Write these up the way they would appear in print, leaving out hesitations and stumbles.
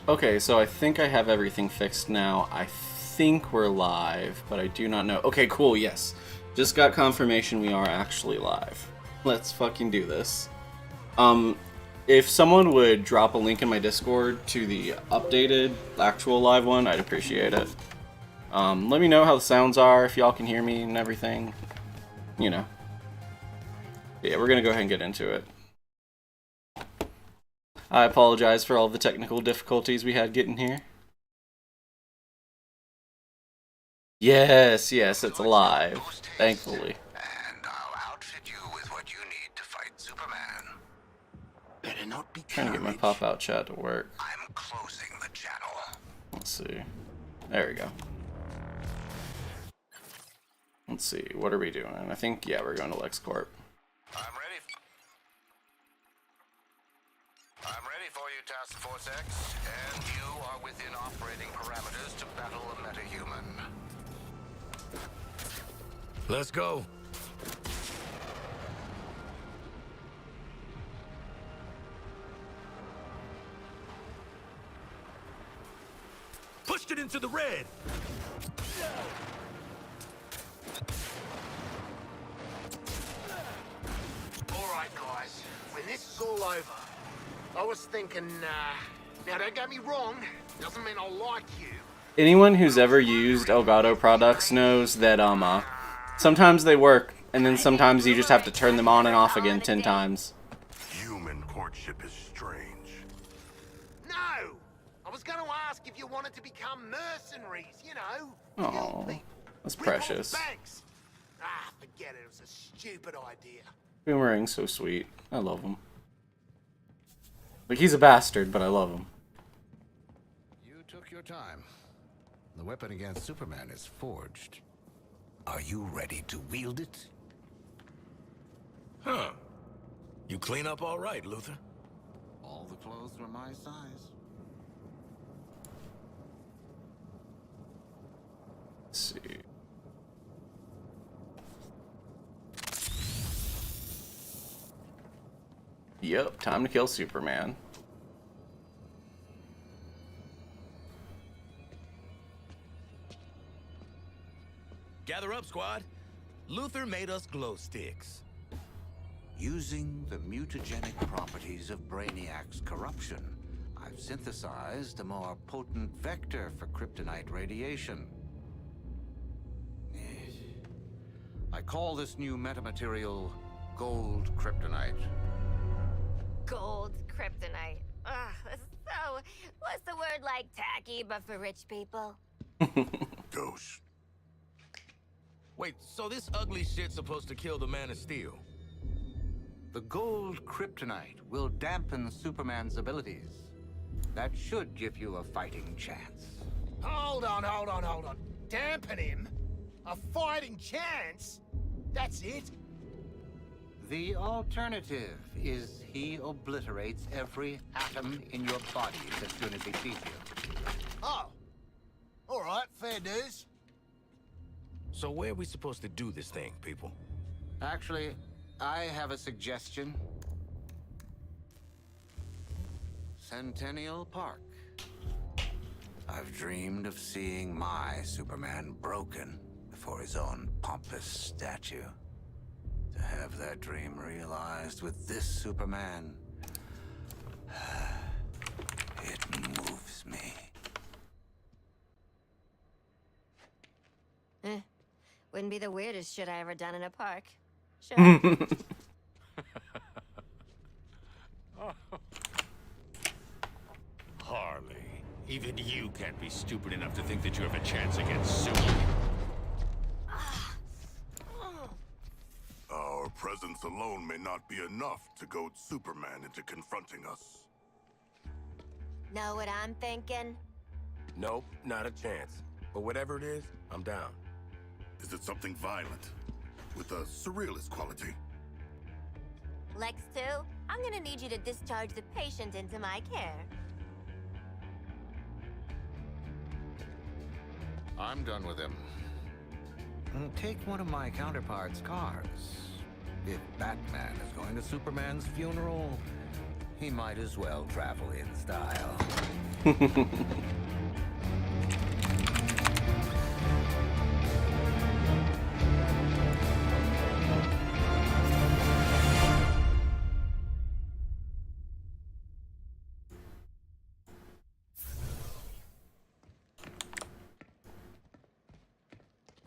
Okay, so I think I have everything fixed now. I think we're live, but I do not know. Okay, cool, yes. Just got confirmation we are actually live. Let's fucking do this. If someone would drop a link in my Discord to the updated, actual live one, I'd appreciate it. Let me know how the sounds are, if y'all can hear me and everything. You know. Yeah, we're gonna go ahead and get into it. I apologize for all the technical difficulties we had getting here. Yes, it's live, thankfully. And I'll outfit you with what you need to fight Superman. Better not be Trying to get my pop-out chat to work. I'm closing the channel. Let's see. There we go. Let's see, what are we doing? I think, yeah, we're going to LexCorp. I'm ready for you, Task Force X, and you are within operating parameters to battle a metahuman. Let's go. Pushed it into the red. All right, guys. When this is all over, I was thinking, now don't get me wrong, doesn't mean I like you. Anyone who's ever used Elgato products knows that, sometimes they work, and then sometimes you just have to turn them on and off again 10 times. Human courtship is strange. No! I was going to ask if you wanted to become mercenaries, you know. Oh, that's precious. Thanks. Ah, forget it. It was a stupid idea. Boomerang's so sweet. I love him. Like, he's a bastard, but I love him. You took your time. The weapon against Superman is forged. Are you ready to wield it? Huh. You clean up all right, Luthor. All the clothes were my size. Let's see. Yep, time to kill Superman. Gather up, squad. Luthor made us glow sticks. Using the mutagenic properties of Brainiac's corruption, I've synthesized a more potent vector for kryptonite radiation. I call this new metamaterial gold kryptonite. Gold kryptonite. Ugh, so, what's the word like tacky but for rich people? Ghost. Wait, so this ugly shit's supposed to kill the Man of Steel? The gold kryptonite will dampen Superman's abilities. That should give you a fighting chance. Hold on. Dampen him? A fighting chance? That's it? The alternative is he obliterates every atom in your body as soon as he sees you. Oh. All right, fair dues. So where are we supposed to do this thing, people? Actually, I have a suggestion. Centennial Park. I've dreamed of seeing my Superman broken before his own pompous statue. To have that dream realized with this Superman, it moves me. Wouldn't be the weirdest shit I ever done in a park. Sure. Harley, even you can't be stupid enough to think that you have a chance against Superman. Our presence alone may not be enough to goad Superman into confronting us. Know what I'm thinking? Nope, not a chance. But whatever it is, I'm down. Is it something violent, with a surrealist quality? Lex 2, I'm gonna need you to discharge the patient into my care. I'm done with him. Take one of my counterpart's cars. If Batman is going to Superman's funeral, he might as well travel in style.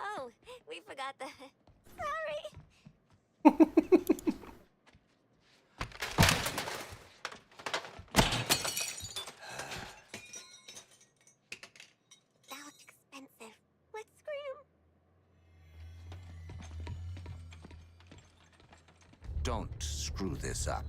Oh, we forgot the... Sorry. That looks expensive. Let's scream. Don't screw this up.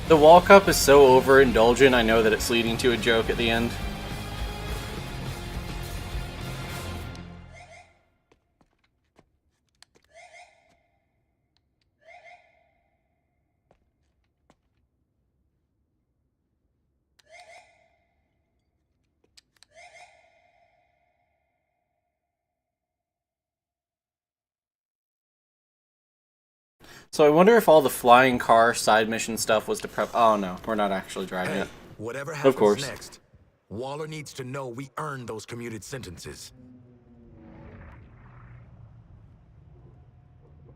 The Wall Cup is so overindulgent, I know that it's leading to a joke at the end. So I wonder if all the flying car side mission stuff was to prep... Oh no, we're not actually driving Hey, it. whatever happens course. next, Waller needs to know we earned those commuted sentences.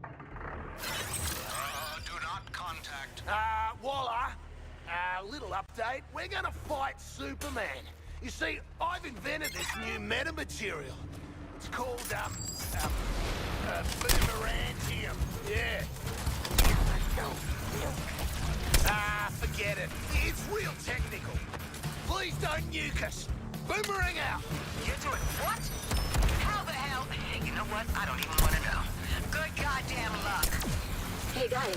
Do not contact. Waller, little update. We're gonna fight Superman. You see, I've invented this new meta material. It's called, boomerangium. Yeah. Forget it. It's real technical. Please don't nuke us. Boomerang out. You're doing what? How the hell? You know what? I don't even want to know. Good goddamn luck. Hey guys,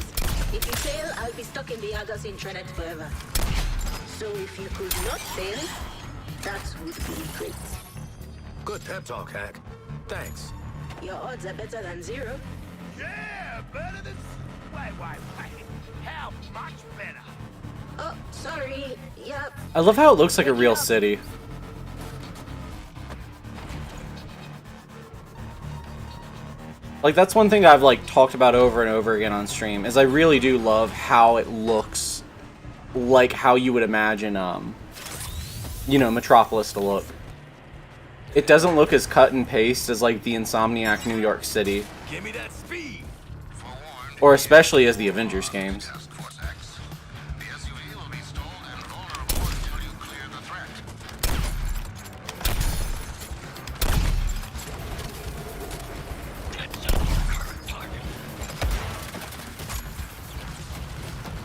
if you fail, I'll be stuck in the Argos intranet forever. So if you could not fail, that would be great. Good pep talk, Hack. Thanks. Your odds are better than 0. Yeah, better than... Wait. How much better? Oh, sorry. Yep. I love how it looks like a real city. Like, that's one thing I've, like, talked about over and over again on stream, is I really do love how it looks like how you would imagine, you know, Metropolis to look. It doesn't look as cut and paste as, like, the Insomniac New York City. Give me that speed. Or especially as the Avengers games. Task Force X. The SUV will be stalled and vulnerable until you clear the threat.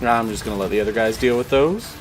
Now I'm just gonna let the other guys deal with those.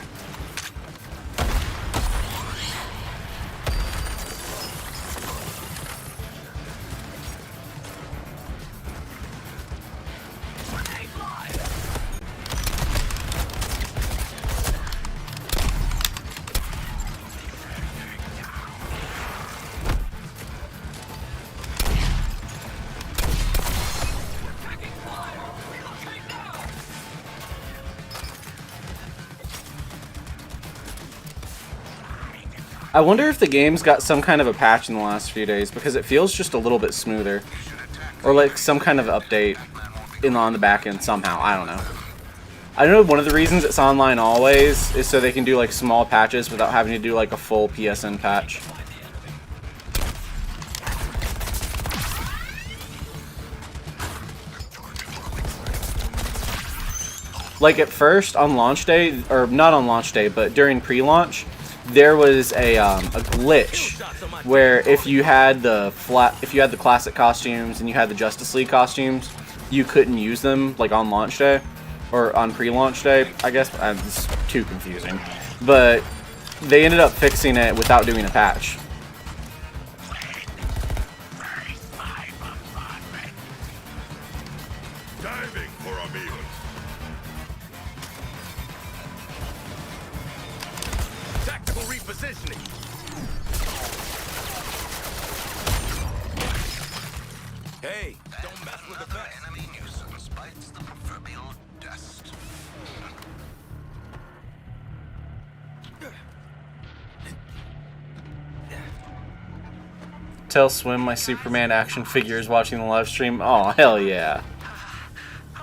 I wonder if the game's got some kind of a patch in the last few days, because it feels just a little bit smoother. Or like some kind of update on the back end somehow, I don't know. I know one of the reasons it's online always is so they can do like small patches without having to do like a full PSN patch. Like at first on launch day, or not on launch day, but during pre-launch, there was a glitch where if you had the classic costumes and you had the Justice League costumes, you couldn't use them like on launch day or on pre-launch day. I guess it's too confusing, but they ended up fixing it without doing a patch. Diving for a meal. Tactical repositioning. Hey, don't mess with the best. Enemy nuisance bites the proverbial dust. Tell Swim my Superman action figure is watching the live stream. Oh, hell yeah.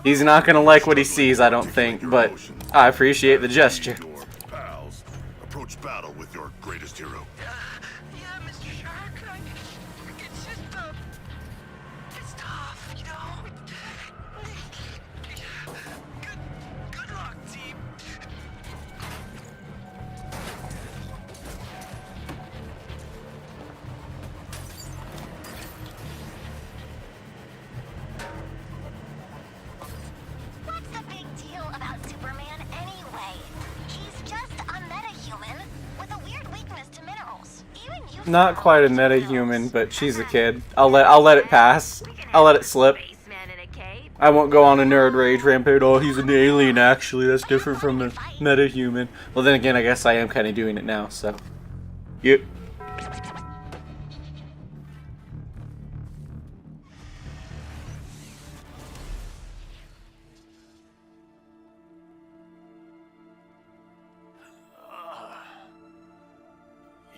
He's not gonna like what he sees, I don't think, but I appreciate the gesture. Your pals. Approach battle with your greatest hero. Yeah, Mr. Shark. It's just, it's tough, you know? Good luck, team. What's the big deal about Superman anyway? He's just a metahuman with a weird weakness to minerals. Even you Not quite a meta-human, but she's a kid. I'll let it pass. I'll let it slip. Spaceman in a cape. I won't go on a nerd rage rampage. Oh, he's an alien, actually. That's different from a meta-human. Well, then again, I guess I am kind of doing it now, so. Yep.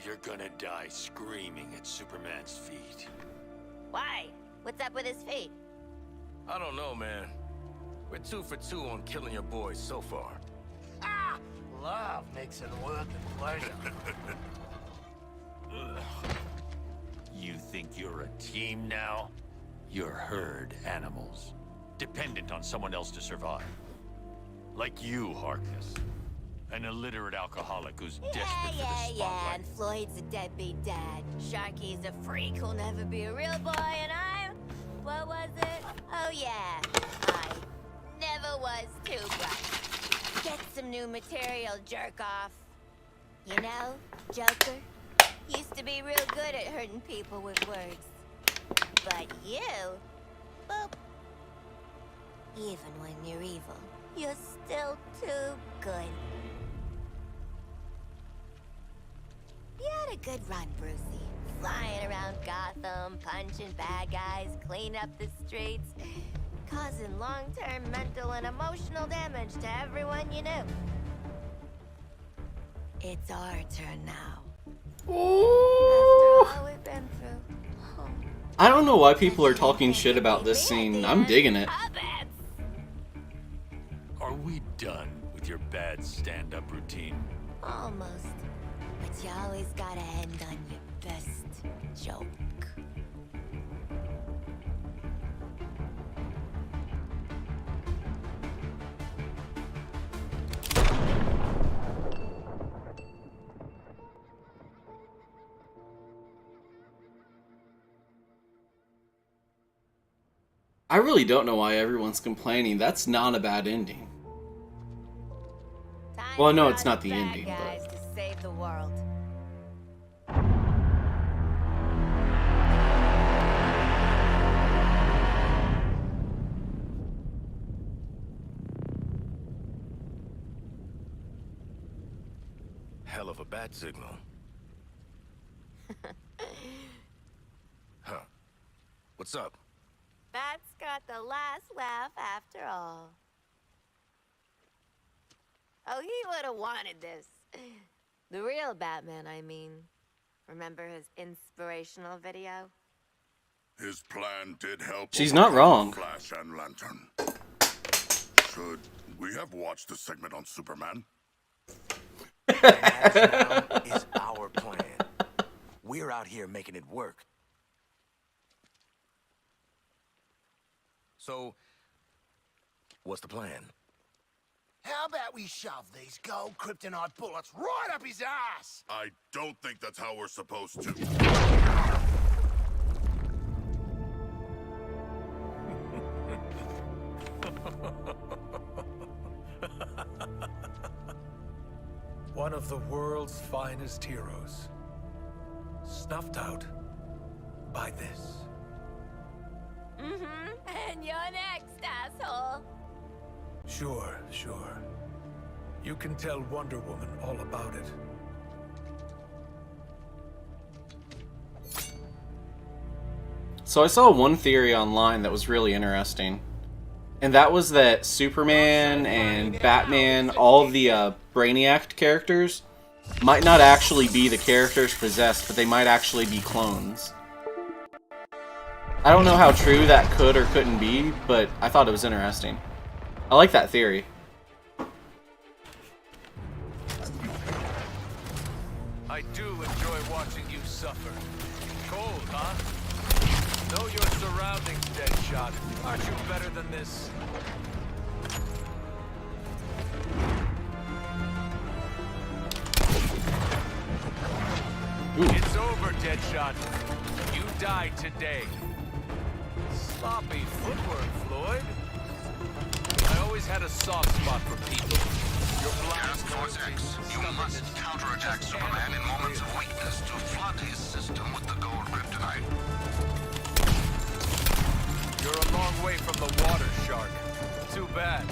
You're gonna die screaming at Superman's feet. Why? What's up with his feet? I don't know, man. We're 2 for 2 on killing your boys so far. Ah! Love makes it worth the pleasure. You think you're a team now? You're herd animals, dependent on someone else to survive. Like you, Harkness. An illiterate alcoholic who's desperate for the spotlight. And Floyd's a deadbeat dad. Sharky's a freak who'll never be a real boy, and I'm... What was it? Oh yeah, I never was too bright. Get some new material, jerk off. You know, Joker used to be real good at hurting people with words. But you, boop. Even when you're evil, you're still too good. You had a good run, Brucey. Flying around Gotham, punching bad guys, cleaning up the streets, causing long-term mental and emotional damage to everyone you knew. It's our turn now. After all we've been through. Oh. I don't know why people are talking shit about this scene. I'm digging it. Are we done with your bad stand-up routine? Almost. But you always gotta end on your best joke. I really don't know why everyone's complaining. That's not a bad ending. Well, no, it's not the ending, guys but... to save the world. Hell of a bat signal. Huh. What's up? Bat's got the last laugh after all. Oh, he would have wanted this. The real Batman, I mean. Remember his inspirational video? His plan did help. She's not wrong. Flash and Lantern. Should we have watched the segment on Superman? That now is our plan. We're out here making it work. So, what's the plan? How about we shove these gold kryptonite bullets right up his ass? I don't think that's how we're supposed to. One of the world's finest heroes. Snuffed out by this. And you're next, asshole. Sure, sure. You can tell Wonder Woman all about it. So I saw one theory online that was really interesting. And that was that Superman and Batman, all of the Brainiac characters, might not actually be the characters possessed, but they might actually be clones. I don't know how true that could or couldn't be, but I thought it was interesting. I like that theory. I do enjoy watching you suffer. Cold, huh? Know your surroundings, Deadshot. Aren't you better than this? It's over, Deadshot. You die today. Sloppy footwork, Floyd. I always had a soft spot for people. Your Task Force X, you must counterattack Superman in moments of weakness to flood his system with the gold kryptonite. You're a long way from the water shark. Too bad.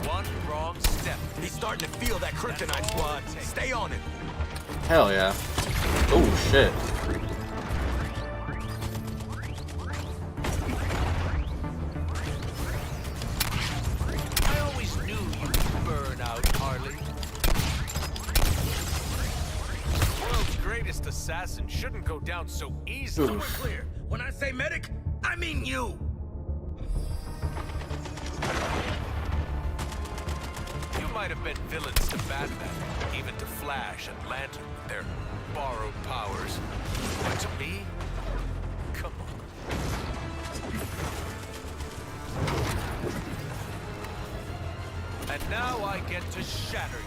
One wrong step. He's starting to feel that kryptonite, Squad. Stay on it. Hell yeah. Oh shit. I always knew you'd burn out, Harley. The world's greatest assassin shouldn't go down so easily. We're clear. When I say medic, I mean you. You might have been villains to Batman, even to Flash and Lantern with their borrowed powers. But to me, come on. And now I get to shatter you.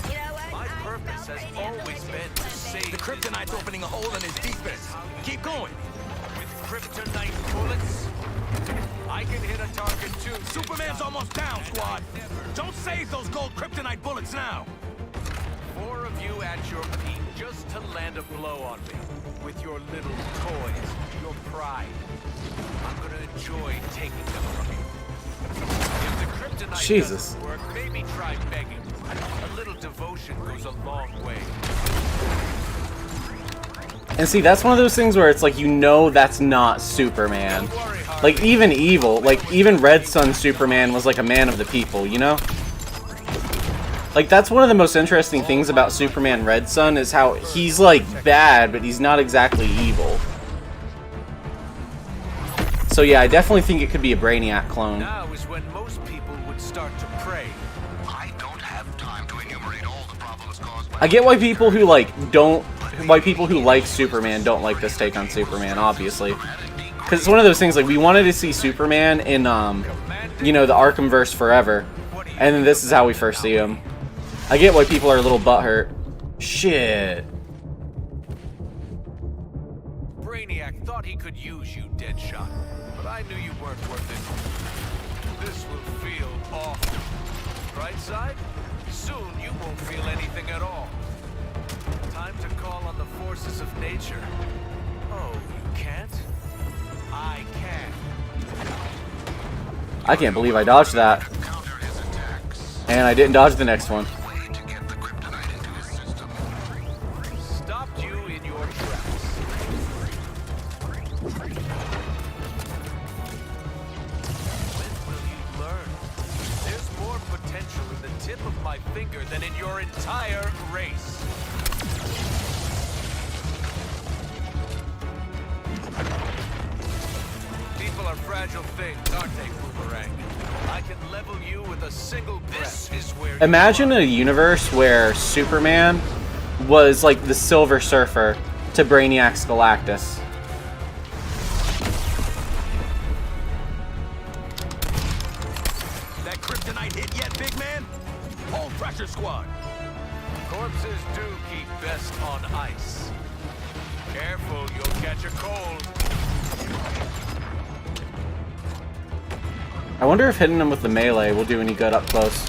You know what? My purpose has always been to save The kryptonite's opening a hole in his defense. Keep going. with kryptonite bullets. I can hit a target too. Superman's almost down, Squad. Don't save those gold kryptonite bullets now. 4 of you at your peak just to land a blow on me. With your little toys, your pride. I'm gonna enjoy taking them from you. If the kryptonite Jesus. doesn't work, maybe try begging. A little devotion goes a long way. And see, that's one of those things where it's like, you know that's not Superman. Don't worry, Harley. Like, even evil, like, even Red Sun Superman was like a man of the people, you know? Like, that's one of the most interesting things about Superman Red Sun, is how he's, like, bad, but he's not exactly evil. So yeah, I definitely think it could be a Brainiac clone. Now is when most people would start to pray. I don't have time to enumerate all the problems caused by... I get why people who, like, why people who like Superman don't like this take on Superman, obviously. Because it's one of those things, like, we wanted to see Superman in, you know, the Arkhamverse forever. And then this is how we first see him. I get why people are a little butthurt. Shit. Brainiac thought he could use you, Deadshot. But I knew you weren't worth it. This will feel awful. Right side? Soon you won't feel anything at all. Time to call on the forces of nature. Oh, you can't? I can. I can't believe I dodged that. Counter his attacks. And I didn't dodge the next one. Way to get the kryptonite into his system. Stopped you in your tracks. When will you learn? There's more potential in the tip of my finger than in your entire race. People are fragile things, aren't they, Boomerang? I can level you with a single breath. This is where Imagine a universe where Superman was like the Silver Surfer to Brainiac's Galactus. That kryptonite hit yet, big man? Hold pressure, Squad. Core corpses do keep best on ice. Careful, you'll catch a cold. I wonder if hitting him with the melee will do any good up close.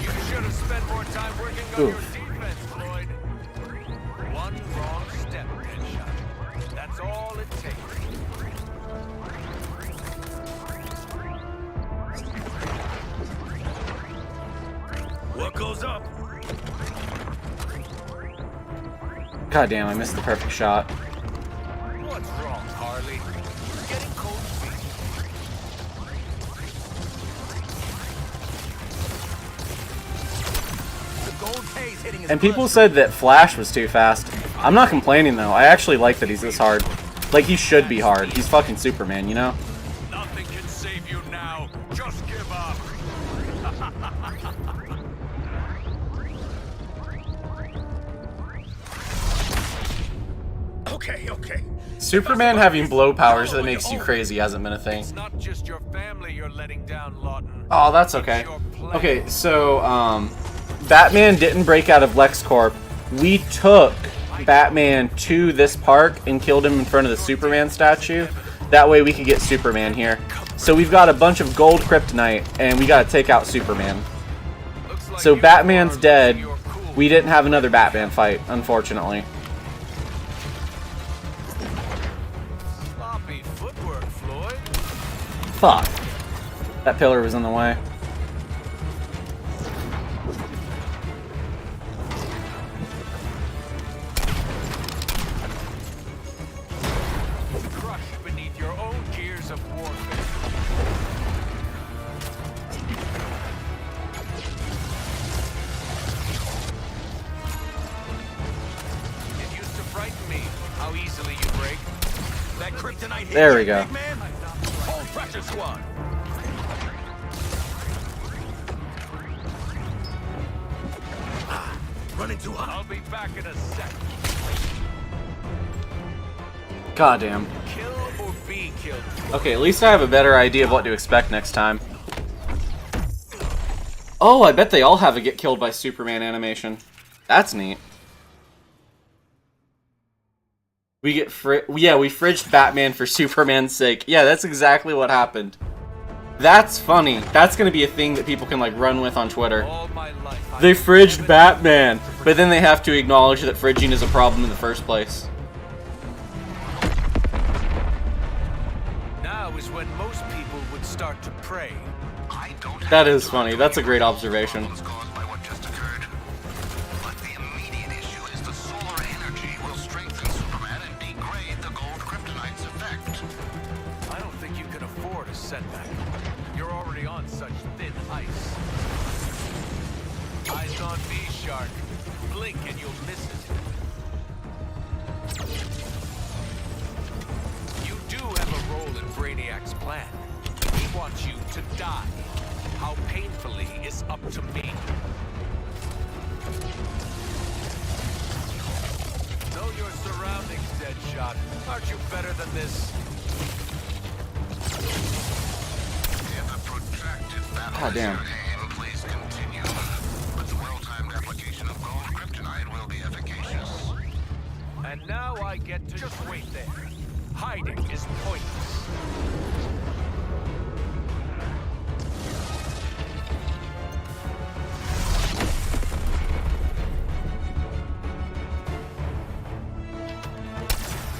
You should have spent more time working on your defense, Floyd. One wrong step, Deadshot. That's all it takes. What goes up? God damn, I missed the perfect shot. What's wrong, Harley? You're getting cold feet. The gold K's hitting his And people said that Flash was too fast. I'm not complaining though. I actually like that he's this hard. Like, he should be hard. He's fucking Superman, you know? Nothing can save you now. Just give up. Okay. Superman having blow powers that makes you crazy hasn't been a thing. It's not just your family you're letting down, Lawton. Oh, that's okay. Okay, so, Batman didn't break out of LexCorp. We took Batman to this park and killed him in front of the Superman statue. That way we could get Superman here. So we've got a bunch of gold kryptonite, and we gotta take out Superman. So Batman's dead. We didn't have another Batman fight, unfortunately. Sloppy footwork, Floyd. Fuck. That pillar was in the way. Crushed beneath your own gears of warfare. It used to frighten me how easily you break. That kryptonite hit There we you, go. big man? Hold pressure, squad. Running too hot. I'll be back in a sec. Goddamn. Kill or be killed. Okay, at least I have a better idea of what to expect next time. Oh, I bet they all have a get killed by Superman animation. That's neat. We get we fridged Batman for Superman's sake. Yeah, that's exactly what happened. That's funny. That's gonna be a thing that people can like run with on Twitter. All my life. They fridged Batman, but then they have to acknowledge that fridging is a problem in the first place. Now is when most people would start to pray. That is funny. That's a great observation. Caused by what just occurred. But the immediate issue is the solar energy will strengthen Superman and degrade the gold kryptonite's effect. I don't think you can afford a setback. You're already on such thin ice. Eyes on me, Shark. Blink and you'll miss it. You do have a role in Brainiac's plan. He wants you to die. How painfully is up to me. Know your surroundings, Deadshot. Aren't you better than this? If a protracted battle God damn. is your aim, please continue. But the well-timed application of gold kryptonite will be efficacious. And now I get to just wait there. Hiding is pointless.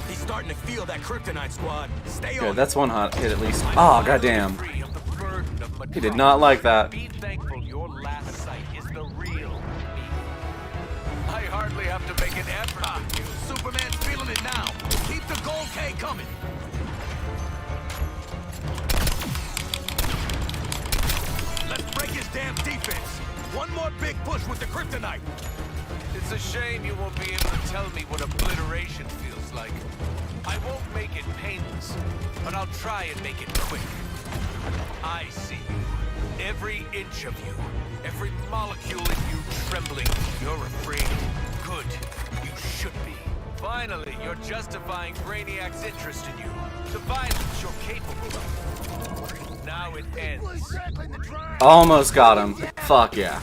He's starting to feel that kryptonite, squad. Stay on. Good, that's one hot hit at least. Oh, goddamn. Free of the burden of He did not like that. Be thankful your last sight is the real me. I hardly have to make an effort with you. Superman's feeling it now. Keep the gold K coming. Let's break his damn defense. One more big push with the kryptonite. It's a shame you won't be able to tell me what obliteration feels like. I won't make it painless, but I'll try and make it quick. I see you. Every inch of you. Every molecule in you trembling. You're afraid. Good. You should be. Finally, you're justifying Brainiac's interest in you. The violence you're capable of. Now it ends. Almost got him. Fuck yeah.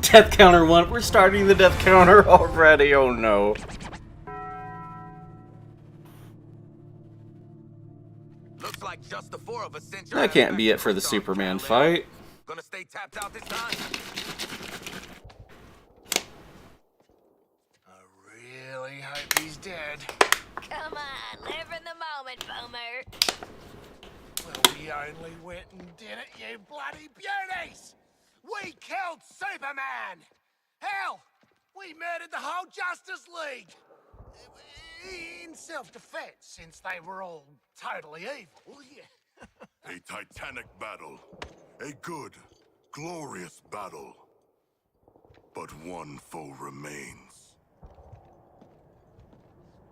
Death counter 1. We're starting the death counter already. Oh no. Looks like just the four of us sent your That can't be it for the Superman fight. Gonna stay tapped out this time? I really hope he's dead. Come on, live in the moment, Boomer. Well, we only went and did it, you bloody beauties! We killed Superman! Hell, we murdered the whole Justice League! In self-defense, since they were all totally evil, yeah. A titanic battle. A good, glorious battle. But one foe remains.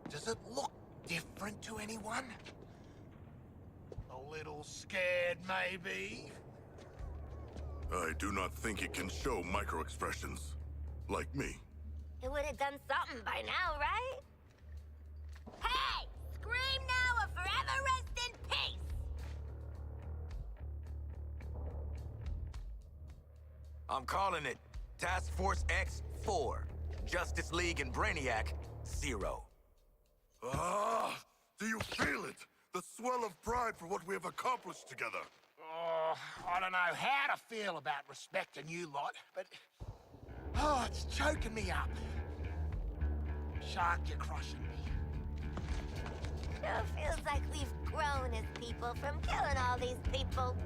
Does it look different to anyone? A little scared, maybe? I do not think it can show micro-expressions. Like me. It would have done something by now, right? Hey! Scream now or forever rest in peace! I'm calling it Task Force X4. Justice League and Brainiac, 0. Ah! Do you feel it? The swell of pride for what we have accomplished together. Oh, I don't know how to feel about respecting you lot, but... Oh, it's choking me up. Shark, you're crushing me. Sure feels like we've grown as people from killing all these people.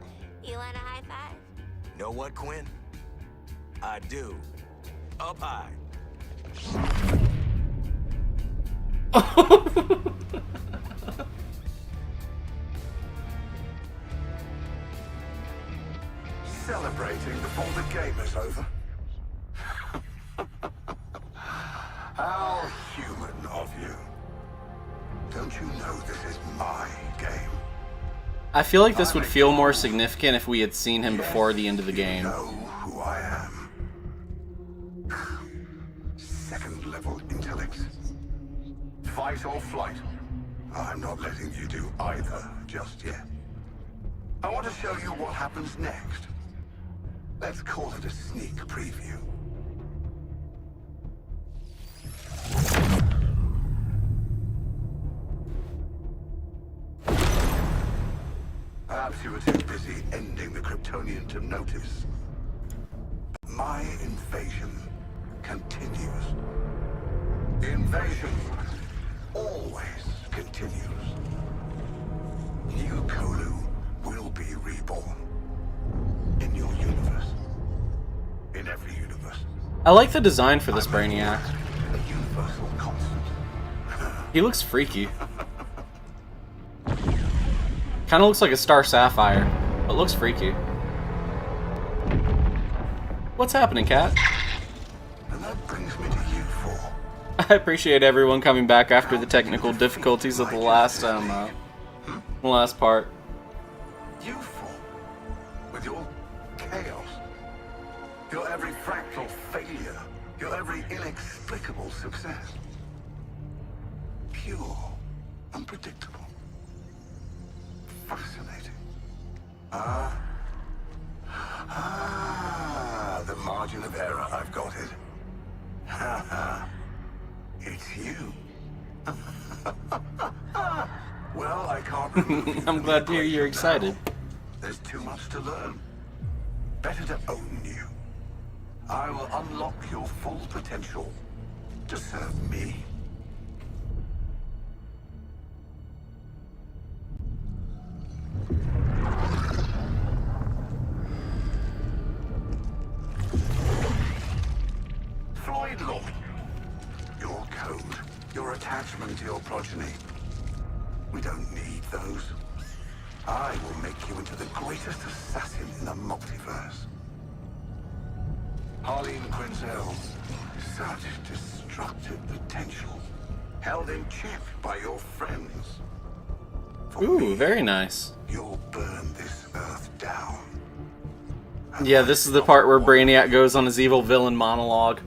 You want a high five? Know what, Quinn? I do. Up high. Celebrating before the game is over. How human of you. Don't you know this is my game? I feel like this would feel more significant if we had seen him before the end of the game. You know who I am. Second level intellect. Fight or flight. I'm not letting you do either just yet. I want to show you what happens next. Let's call it a sneak preview. Perhaps you were too busy ending the Kryptonian to notice. My invasion continues. The invasion always continues. New Kolu will be reborn. In your universe. In every universe. I like the design for this Brainiac. A universal constant. He looks freaky. Kinda looks like a Star Sapphire, but looks freaky. What's happening, Cat? And that brings me to you four. I appreciate everyone coming back after the technical difficulties of the last part. You four. With your chaos. Your every fractal failure. Your every inexplicable success. Pure. Unpredictable. Fascinating. The margin of error, I've got it. It's you. Well, I can't remove you. I'm glad to hear you're excited. There's too much to learn. Better to own you. I will unlock your full potential to serve me. Floyd Law. Your code, your attachment to your progeny. We don't need those. I will make you into the greatest assassin in the multiverse. Harleen Quinzel. Such destructive potential. Held in check by your friends. For Ooh, me, very nice. you'll burn this earth down. Yeah, this is the part where Brainiac goes on his evil villain monologue.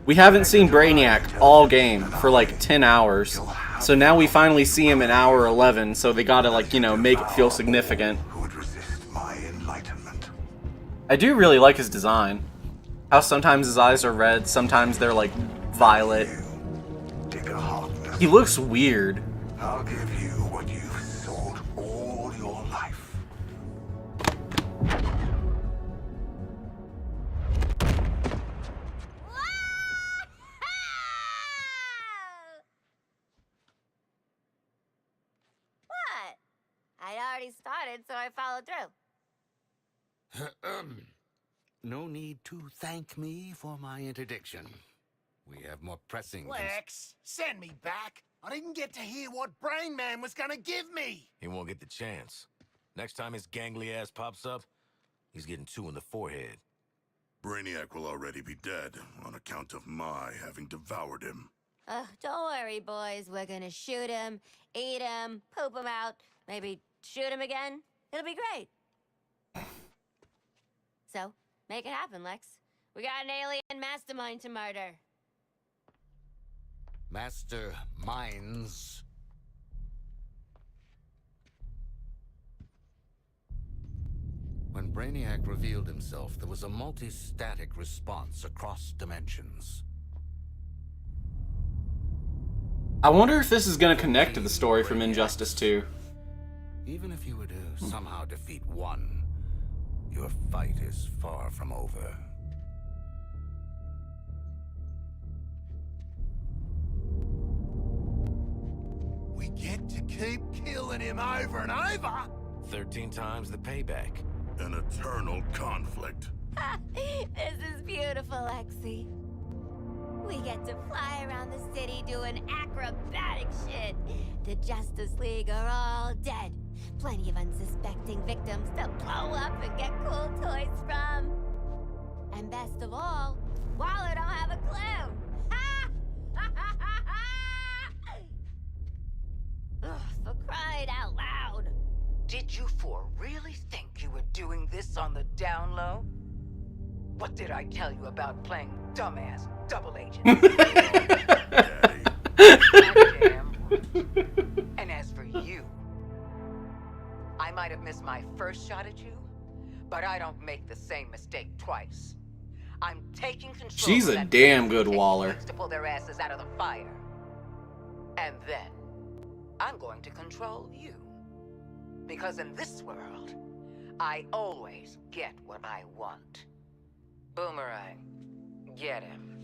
We haven't seen Brainiac all game for like 10 hours. So now we finally see him in hour 11, so they gotta, like, you know, make it feel significant. Who would resist my enlightenment? I do really like his design. How sometimes his eyes are red, sometimes they're like violet. Take a Harkness. He looks weird. I'll give you what you've sought all your life. What? I'd already started, so I followed through. No need to thank me for my interdiction. We have more pressing. Lex, send me back. I didn't get to hear what Brain Man was gonna give me. He won't get the chance. Next time his gangly ass pops up, he's getting 2 in the forehead. Brainiac will already be dead on account of my having devoured him. Don't worry, boys. We're gonna shoot him, eat him, poop him out, maybe shoot him again. It'll be great. So, make it happen, Lex. We got an alien mastermind to murder. Master minds. When Brainiac revealed himself, there was a multi-static response across dimensions. I wonder if this is gonna connect to the story from Injustice 2. Even if you were to somehow defeat one, your fight is far from over. We get to keep killing him over and over. 13 times the payback. An eternal conflict. This is beautiful, Lexi. We get to fly around the city doing acrobatic shit. The Justice League are all dead. Plenty of unsuspecting victims to blow up and get cool toys from. And best of all, Waller don't have a clue. Ugh, for crying out loud. Did you for really think you were doing this on the down low? What did I tell you about playing dumbass double agent? Goddamn. And as for you, I might have missed my first shot at you, but I don't make the same mistake twice. I'm taking control. She's of a that damn place good it Waller. takes to pull their asses out of the fire. And then I'm going to control you. Because in this world, I always get what I want. Boomerang, get him.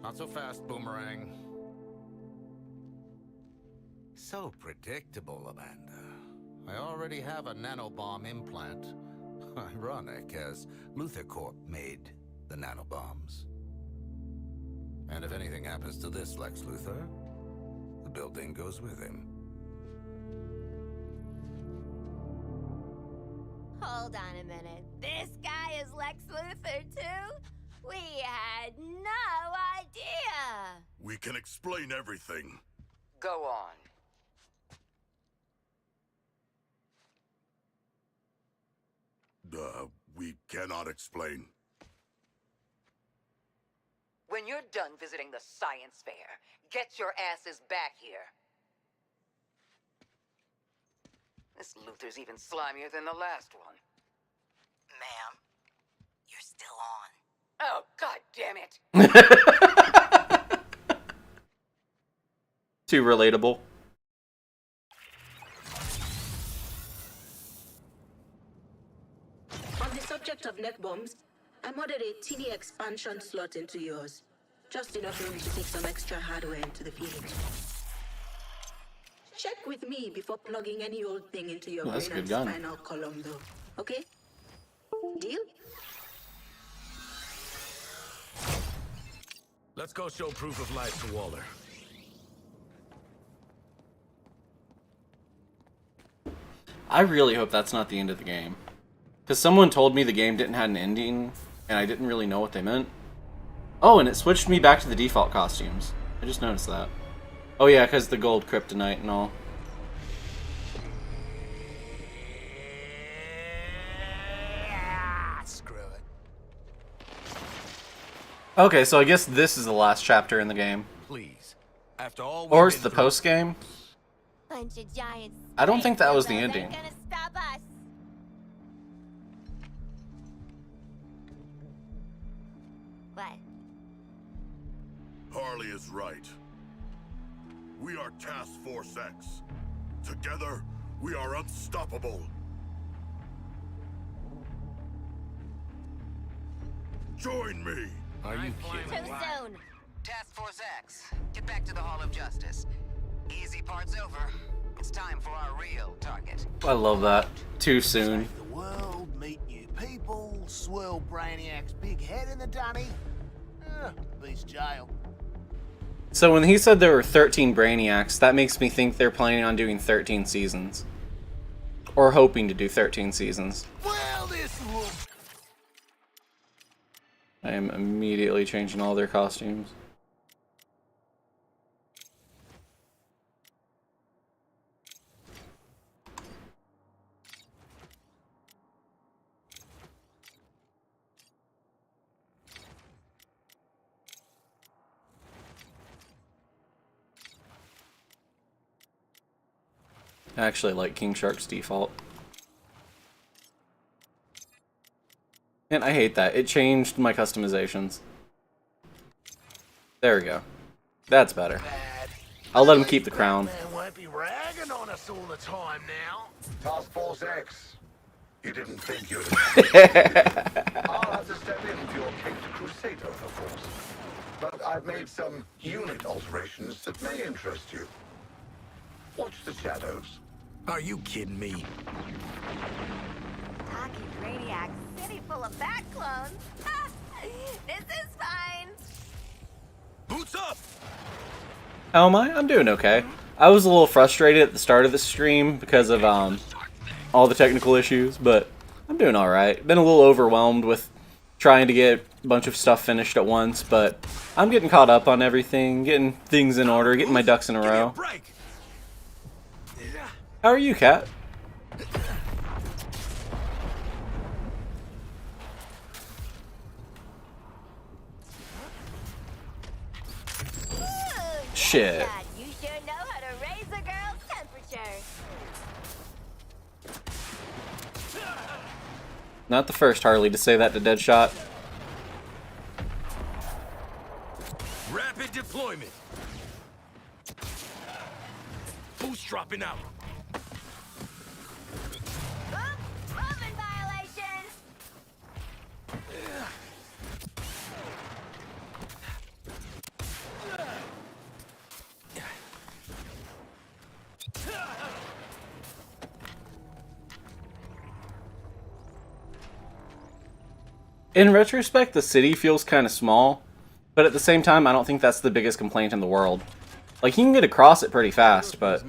Not so fast, Boomerang. So predictable, Amanda. I already have a nanobomb implant. Ironic, as Luthor Corp made the nanobombs. And if anything happens to this Lex Luthor, the building goes with him. Hold on a minute. This guy is Lex Luthor, too? We had no idea. We can explain everything. Go on. We cannot explain. When you're done visiting the science fair, get your asses back here. This Luthor's even slimier than the last one. Ma'am, you're still on. Oh, god damn it! Too relatable. On the subject of neck bombs, I modded a teeny expansion slot into yours. Just enough room to take some extra hardware into the field. Check with me before plugging any old thing into your Oh, that's a brain good and gun. spinal column, though. Okay? Deal? Let's go show proof of life to Waller. I really hope that's not the end of the game. Because someone told me the game didn't have an ending, and I didn't really know what they meant. Oh, and it switched me back to the default costumes. I just noticed that. Oh yeah, because the gold kryptonite and all. Screw it. Okay, so I guess this is the last chapter in the game. Please. After all Or we've is been the through- post game? Bunch of giants. I don't think that was the Ain't ending. gonna stop us. What? Harley is right. We are Task Force X. Together, we are unstoppable. Join me! Are you kidding? Too soon. Task Force X, get back to the Hall of Justice. Easy part's over. It's time for our real target. I love that. Too soon. Save the world, meet new people, swirl Brainiac's big head in the dunny. Beats jail. So when he said there were 13 Brainiacs, that makes me think they're planning on doing 13 seasons. Or hoping to do 13 seasons. Well, this will... I am immediately changing all their costumes. I actually like King Shark's default. And I hate that. It changed my customizations. There we go. That's better. I'll let him keep the crown. Man won't be ragging on us all the time now. Task Force X. You didn't think you'd... I'll have to step in for your Caped Crusader, of course. But I've made some unit alterations that may interest you. Watch the shadows. Are you kidding me? Hockey Brainiac City full of bat clones. This is fine. Boots up! How am I? I'm doing okay. I was a little frustrated at the start of the stream because of all the technical issues, but I'm doing alright. Been a little overwhelmed with trying to get a bunch of stuff finished at once, but I'm getting caught up on everything, getting things in order, getting my ducks in a row. How are you, Kat? Shit. God, you sure know how to raise a girl's temperature. Not the first Harley to say that to Deadshot. Rapid deployment. Boost dropping out. Moving violation. In retrospect, the city feels kind of small, but at the same time, I don't think that's the biggest complaint in the world. Like, you can get across it pretty fast, but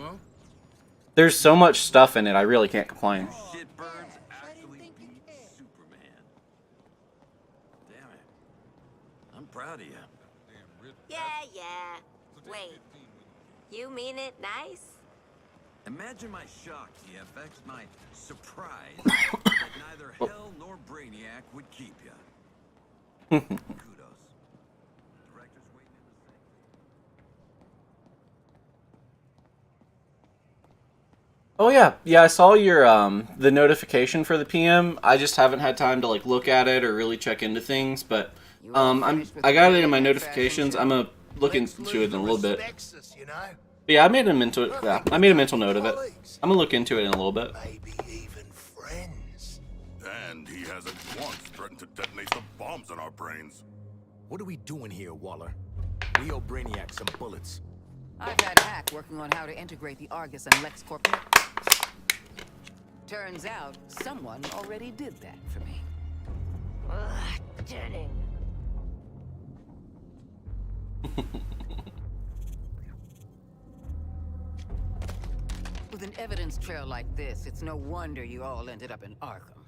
there's so much stuff in it, I really can't complain. Shitbirds actually beat Superman. Damn it. I'm proud of you. Yeah. Wait. You mean it nice? Imagine my shock, TFX, my surprise that neither Hell nor Brainiac would keep you. Kudos. Director's waiting in the sink. Oh yeah, I saw your the notification for the PM. I just haven't had time to like look at it or really check into things, but I got it in my notifications. I'm gonna look into it in a little bit. But yeah, I made a mental note of it. I'm gonna look into it in a little bit. Maybe even friends. And he hasn't once threatened to detonate some bombs in our brains. What are we doing here, Waller? We owe Brainiac some bullets. I've had Hack working on how to integrate the Argus and LexCorp networks. Turns out, someone already did that for me. Stunning. With an evidence trail like this, it's no wonder you all ended up in Arkham.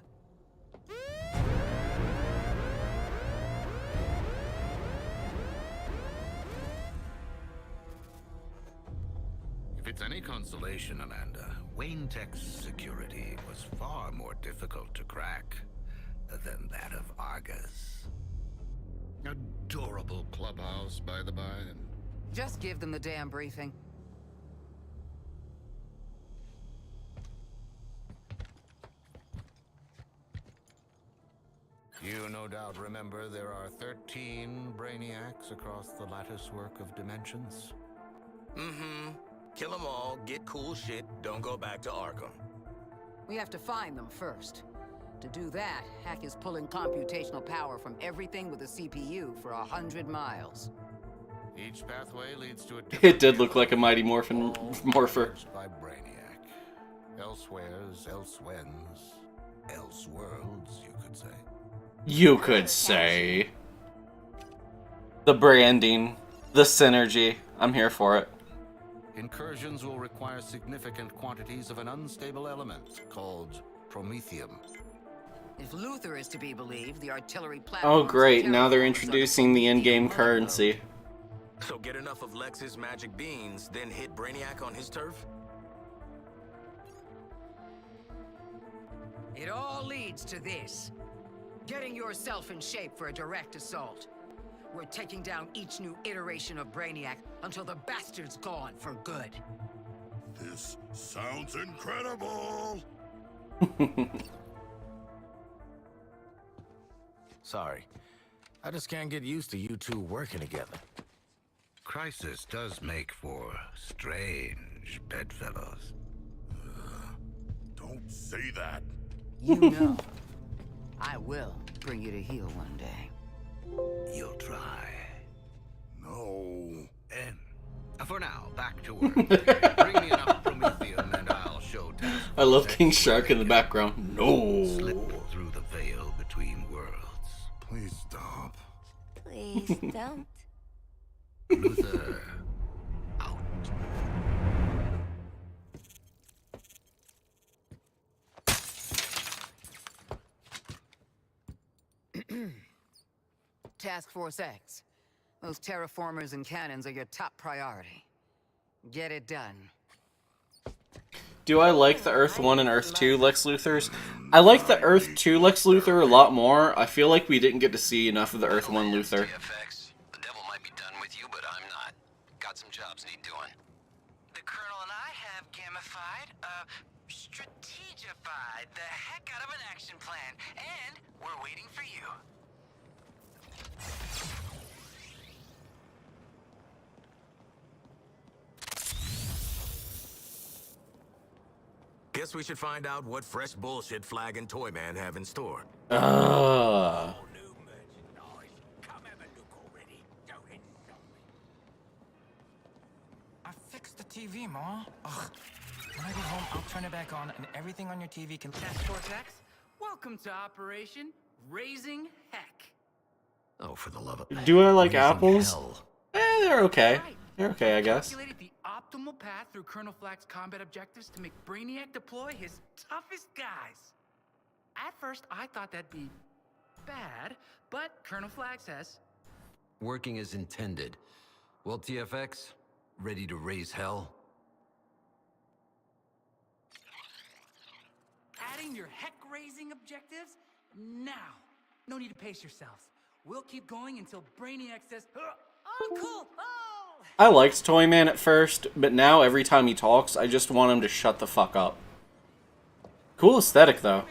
If it's any consolation, Amanda, Wayne Tech's security was far more difficult to crack than that of Argus. Adorable clubhouse, by the by. Just give them the damn briefing. You no doubt remember there are 13 Brainiacs across the latticework of dimensions. Mm-hmm. Kill them all, get cool shit, don't go back to Arkham. We have to find them first. To do that, Hack is pulling computational power from everything with a CPU for 100 miles. Each pathway leads to a It did look like a Mighty Morphin Morpher. by Brainiac. Elsewheres, elsewhens, elseworlds, you could say. You could say. The branding, the synergy. I'm here for it. Incursions will require significant quantities of an unstable element called promethium. If Luthor is to be believed, the artillery platform. Oh great, now they're introducing the in-game currency. So get enough of Lex's magic beans, then hit Brainiac on his turf? It all leads to this. Getting yourself in shape for a direct assault. We're taking down each new iteration of Brainiac until the bastard's gone for good. This sounds incredible! Sorry. I just can't get used to you two working together. Crisis does make for strange bedfellows. Don't say that. You know, I will bring you to heel one day. You'll try. No. And for now, back to work. Bring me enough promethium and I'll show Task I love Force King X Shark in the background. No. slip through the veil between worlds. Please stop. Please don't. Luthor, out. Task Force X. Those terraformers and cannons are your top priority. Get it done. Do I like the Earth 1 and Earth 2 Lex Luthors? I like the Earth 2 Lex Luthor a lot more. I feel like we didn't get to see enough of the Earth 1 Luthor. TFX, the devil might be done with you, but I'm not. Got some jobs need doing. The Colonel and I have gamified, strategified the heck out of an action plan, and we're waiting for you. Guess we should find out what fresh bullshit Flag and Toyman have in store. Ugh. I fixed the TV, Ma. Ugh. When I get home, I'll turn it back on, and everything on your TV can... Task Force X, welcome to Operation Raising Heck. Oh, for the love of... Do I like Raising apples? hell. They're okay. They're okay, I guess. Calculated the optimal path through Colonel Flag's combat objectives to make Brainiac deploy his toughest guys. At first, I thought that'd be bad, but Colonel Flag says... Working as intended. Well, TFX, ready to raise hell? Adding your heck-raising objectives? Now. No need to pace yourselves. We'll keep going until Brainiac says, oh, cool, oh! I liked Toyman at first, but now every time he talks, I just want him to shut the fuck up. Cool aesthetic, though.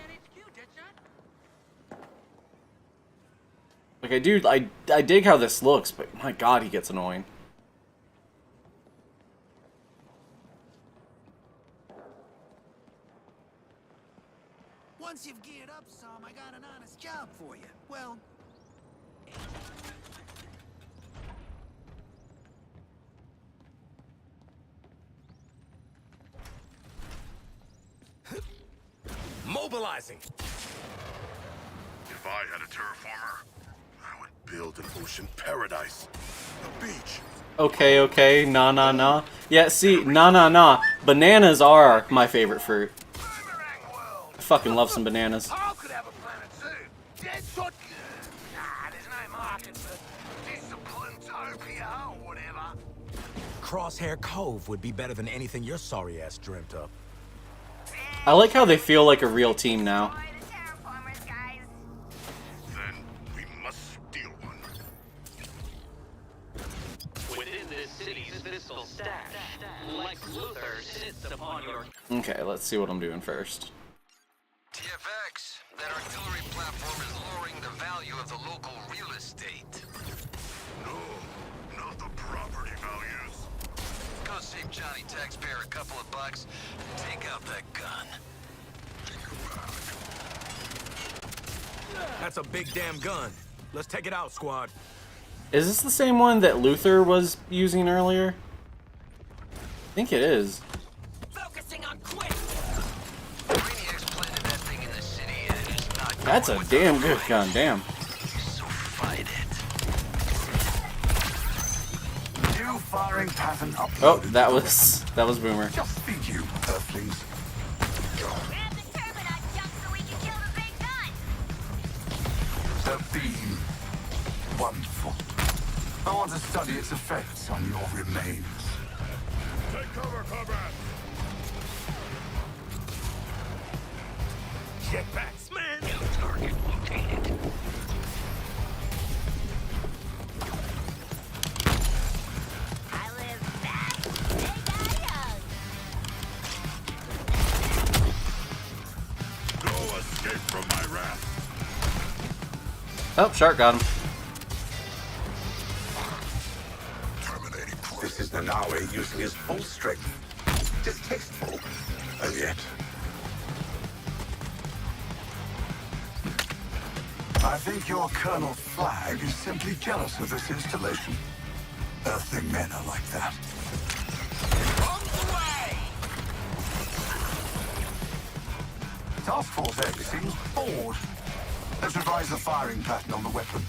Like, I dig how this looks, but my god, he gets annoying. Once you've geared up some, I got an honest job for you. Well... Mobilizing! If I had a terraformer, I would build an ocean paradise. A beach. Okay, nah. Yeah, see, nah. Bananas are my favorite fruit. I fucking love some bananas. Paul could have a planet too. Dead shot. Nah, there's no market for Disciplinetopia or whatever. Crosshair Cove would be better than anything your sorry ass dreamt up. I like how they feel like a real team now. Then we must steal one. Within this city's fiscal stash, Lex Luthor sits upon your... Okay, let's see what I'm doing first. TFX, That artillery platform is lowering the value of the local real estate. No, not the property values. Go save Johnny taxpayer a couple of bucks and take out that gun. That's a big damn gun. Let's take it out, squad. Is this the same one that Luther was using earlier? I think it is. Focusing on quick. Brainiac's planted that thing in the city and it is not That's a damn good gun, damn. So fight it. New firing pattern up. Oh, that was Boomer. Just feed you, Earthlings. Grab the turbine jump so we can kill the big gun. The beam. Wonderful. I want to study its effects on your remains. Take cover, comrade. Jetpacks, man. New target located. I live fast, they die young. No escape from my wrath. Oh, Shark got him. This is Nanaue using his full strength. Distasteful, and yet. I think your Colonel Flag is simply jealous of this installation. Earthling men are like that. Task Force X seems bored. Let's revise the firing pattern on the weapon.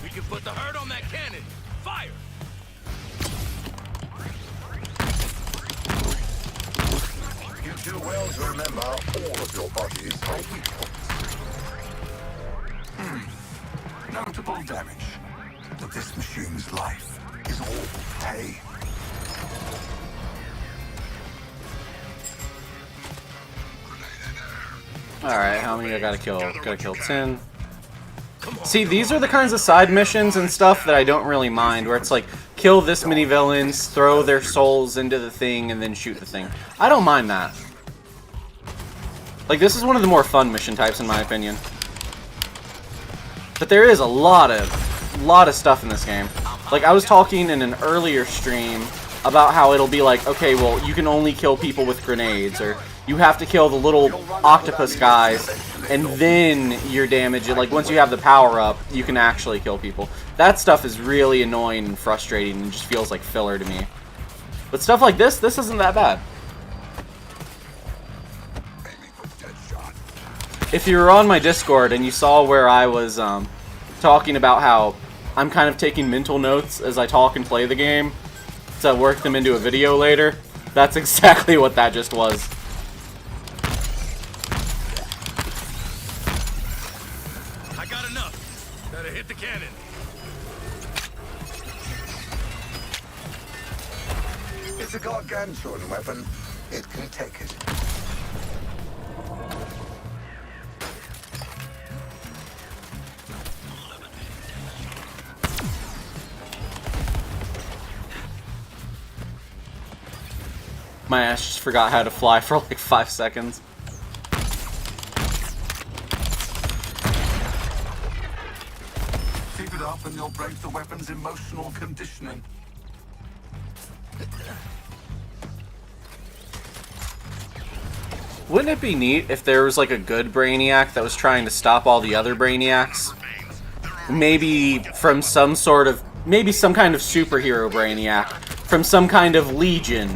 We can put the hurt on that cannon. Fire! You do well to remember all of your bodies are weak points. Notable damage. But this machine's life is all pay. Alright, how many I gotta kill? Gotta kill 10. See, these are the kinds of side missions and stuff that I don't really mind, where it's like, kill this many villains, throw their souls into the thing, and then shoot the thing. I don't mind that. Like, this is one of the more fun mission types, in my opinion. But there is a lot of stuff in this game. Like, I was talking in an earlier stream about how it'll be like, okay, well, you can only kill people with grenades, or you have to kill the little octopus guys, and then your damage, like, once you have the power up, you can actually kill people. That stuff is really annoying and frustrating and just feels like filler to me. But stuff like this isn't that bad. If you were on my Discord and you saw where I was talking about how I'm kind of taking mental notes as I talk and play the game to work them into a video later, that's exactly what that just was. I got enough. Better hit the cannon. It's a gargantuan weapon. It can take it. My ass just forgot how to fly for like 5 seconds. Keep it up and you'll break the weapon's emotional conditioning. Wouldn't it be neat if there was like a good Brainiac that was trying to stop all the other Brainiacs? Maybe from some sort of, maybe some kind of superhero Brainiac, from some kind of Legion.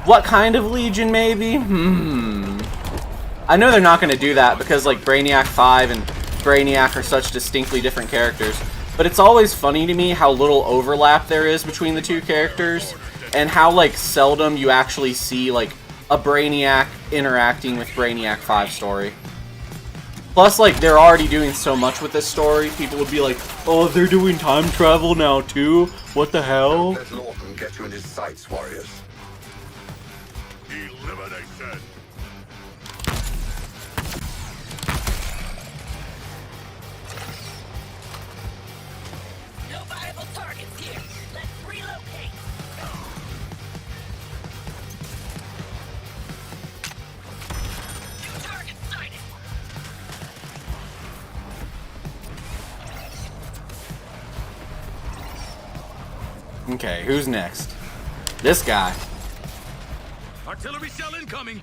What kind of Legion, maybe? I know they're not going to do that because like Brainiac 5 and Brainiac are such distinctly different characters. But it's always funny to me how little overlap there is between the two characters, and how like seldom you actually see like a Brainiac interacting with Brainiac 5 story. Plus, like, they're already doing so much with this story, people would be like, oh, they're doing time travel now too? What the hell? Let Lawton get you in his sights, warriors. Elimination. No viable targets here. Let's relocate. Okay, who's next? This guy. Artillery shell incoming.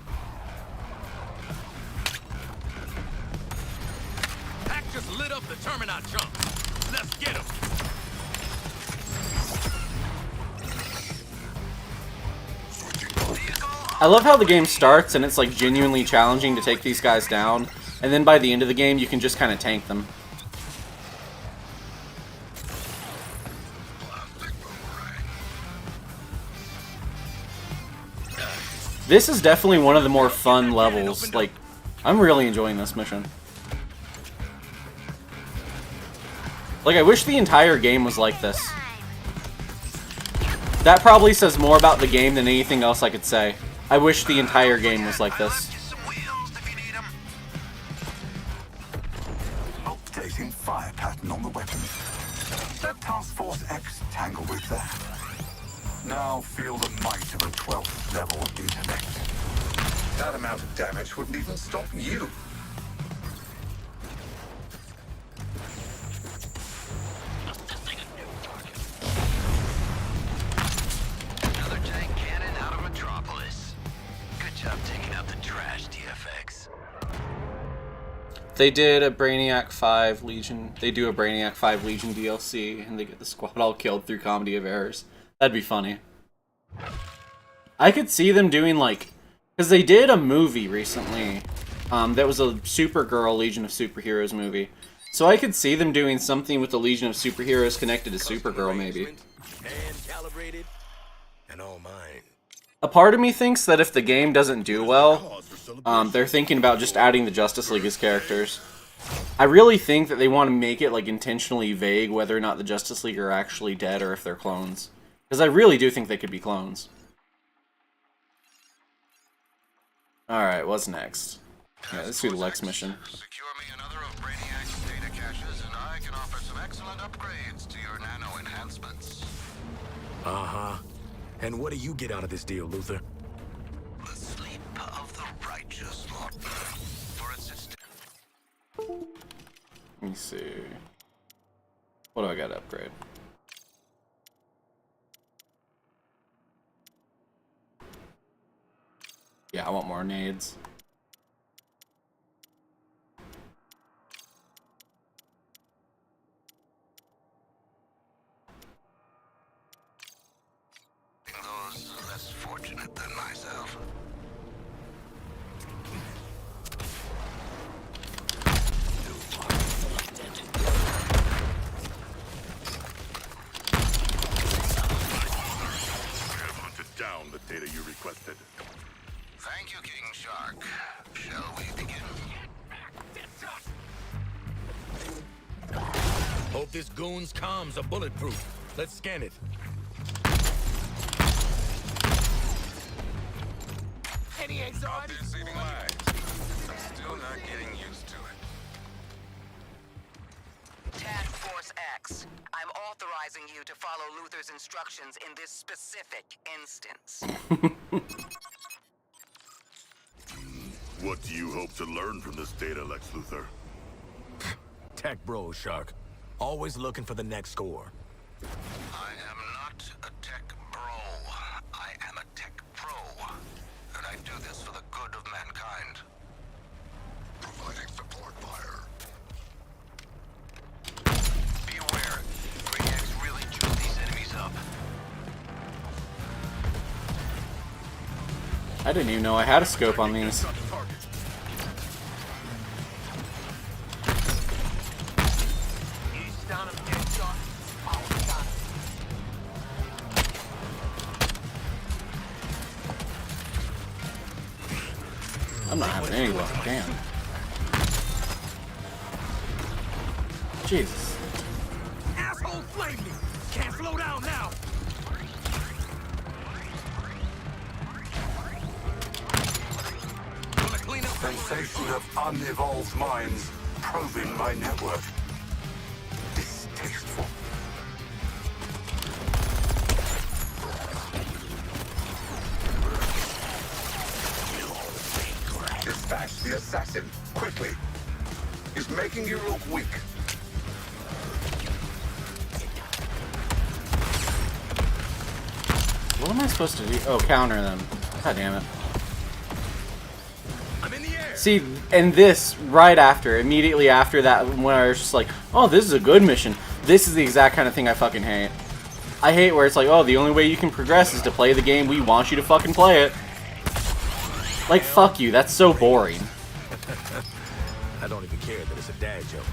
Pack just lit up the Terminat chunk. Let's get him. I love how the game starts and it's like genuinely challenging to take these guys down, and then by the end of the game you can just kind of tank them. This is definitely one of the more fun levels. Like, I'm really enjoying this mission. Like, I wish the entire game was like this. That probably says more about the game than anything else I could say. I wish the entire game was like this. Updating fire pattern on the weapons. Let Task Force X tangle with that. Now feel the might of a 12th level intellect. That amount of damage wouldn't even stop you. Another tank cannon out of Metropolis. Good job taking out the trash, TFX. They did a Brainiac 5 Legion. They do a Brainiac 5 Legion DLC, and they get the squad all killed through Comedy of Errors. That'd be funny. I could see them doing, like, because they did a movie recently that was a Supergirl Legion of Superheroes movie. So I could see them doing something with the Legion of Superheroes connected to Supergirl, maybe. And calibrated and all mine. A part of me thinks that if the game doesn't do well, they're thinking about just adding the Justice League as characters. I really think that they want to make it, like, intentionally vague whether or not the Justice League are actually dead or if they're clones. Because I really do think they could be clones. Alright, what's next? Yeah, let's do the Lex mission. Secure me another of Brainiac's data caches, and I can offer some excellent upgrades to your nano enhancements. Uh-huh. And what do you get out of this deal, Luther? The sleep of the righteous, Lord. For its Let me see. What do I got to upgrade? Yeah, I want more nades. those less fortunate than myself. I have hunted down the data you requested. Thank you, King Shark. Shall we begin? Hope this goon's comms are bulletproof. Let's scan it. Any anxiety? They're saving lives. I'm still not getting used to it. Task Force X, I'm authorizing you to follow Luther's instructions in this specific instance. What do you hope to learn from this data, Lex Luthor? Tech bro, Shark. Always looking for the next score. I am not a tech bro. I am a tech pro. And I do this for the good of mankind. Providing support fire. Beware. Brainiac's really chewed these enemies up. I didn't even know I had a scope on these. I'm not having any luck, damn. Jesus. Asshole flame me! Can't slow down now! Sensation of unevolved minds probing my network. Distasteful. Dispatch the assassin, quickly. He's making you look weak. What am I supposed to do? Oh, counter them. God damn it. I'm in the air. See, and this, right after, immediately after that, when I was just like, oh, this is a good mission. This is the exact kind of thing I fucking hate. I hate where it's like, oh, the only way you can progress is to play the game we want you to fucking play it. Like, fuck you, that's so boring. I don't even care that it's a dad joke.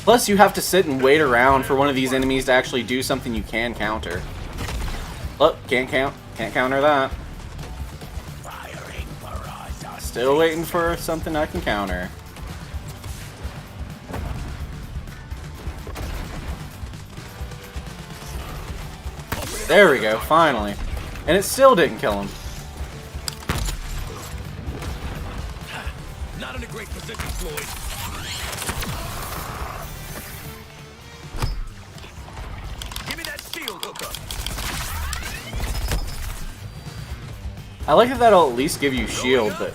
Plus, you have to sit and wait around for one of these enemies to actually do something you can counter. Oh, can't counter that. Still waiting for something I can counter. There we go, finally. And it still didn't kill him. Not in a great position, Floyd. Give me that shield hookup. I like that that'll at least give you shield, but...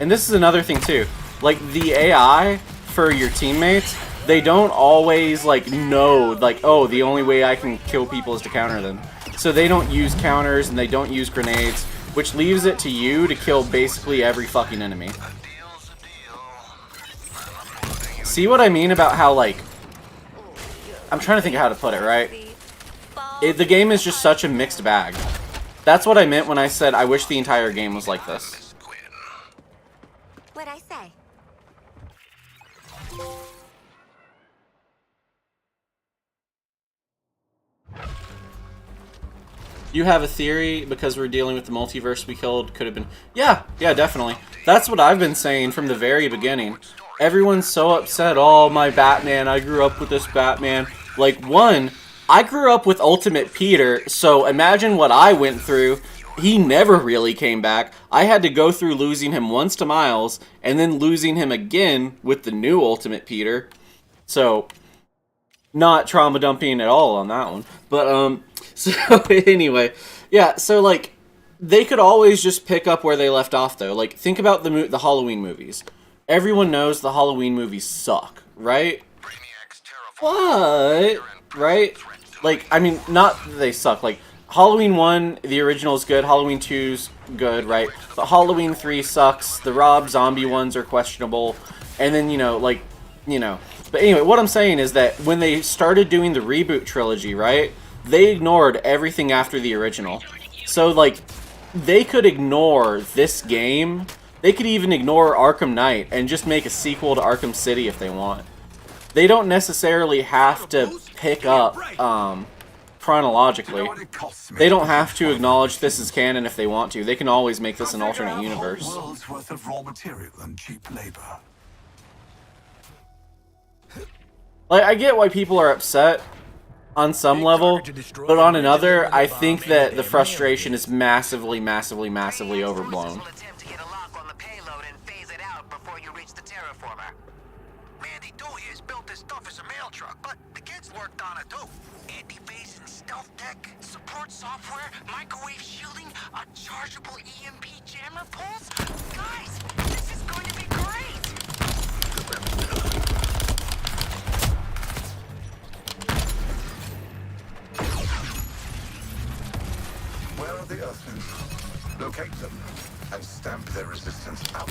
And this is another thing too. Like, the AI for your teammates, they don't always, like, know, like, oh, the only way I can kill people is to counter them. So they don't use counters and they don't use grenades, which leaves it to you to kill basically every fucking enemy. See what I mean about how, like... I'm trying to think of how to put it, right? The game is just such a mixed bag. That's what I meant when I said I wish the entire game was like this. What'd I say? You have a theory because we're dealing with the multiverse we killed could have been... Yeah, definitely. That's what I've been saying from the very beginning. Everyone's so upset, oh, my Batman, I grew up with this Batman. Like, one, I grew up with Ultimate Peter, so imagine what I went through. He never really came back. I had to go through losing him once to Miles, and then losing him again with the new Ultimate Peter. So, not trauma dumping at all on that one. But, so anyway, yeah, so, like, they could always just pick up where they left off, though. Like, think about the Halloween movies. Everyone knows the Halloween movies suck, right? What? Right? Like, I mean, not that they suck. Like, Halloween 1, the original is good. Halloween 2's good, right? But Halloween 3 sucks. The Rob Zombie ones are questionable. And then, But anyway, what I'm saying is that when they started doing the reboot trilogy, right? They ignored everything after the original. So, like, they could ignore this game. They could even ignore Arkham Knight and just make a sequel to Arkham City if they want. They don't necessarily have to pick up chronologically. They don't have to acknowledge this is canon if they want to. They can always make this an alternate universe. World's worth of raw material and cheap labor. Like, I get why people are upset on some level, but on another, I think that the frustration is massively, massively, massively overblown. Mandy Dooyer's built this stuff as a mail truck, but the kids worked on it too. Anti-phase and stealth tech, support software, microwave shielding, a chargeable EMP jammer pulse. Guys, this is going to be great! Where are the Earthlings? Locate them and stamp their resistance out.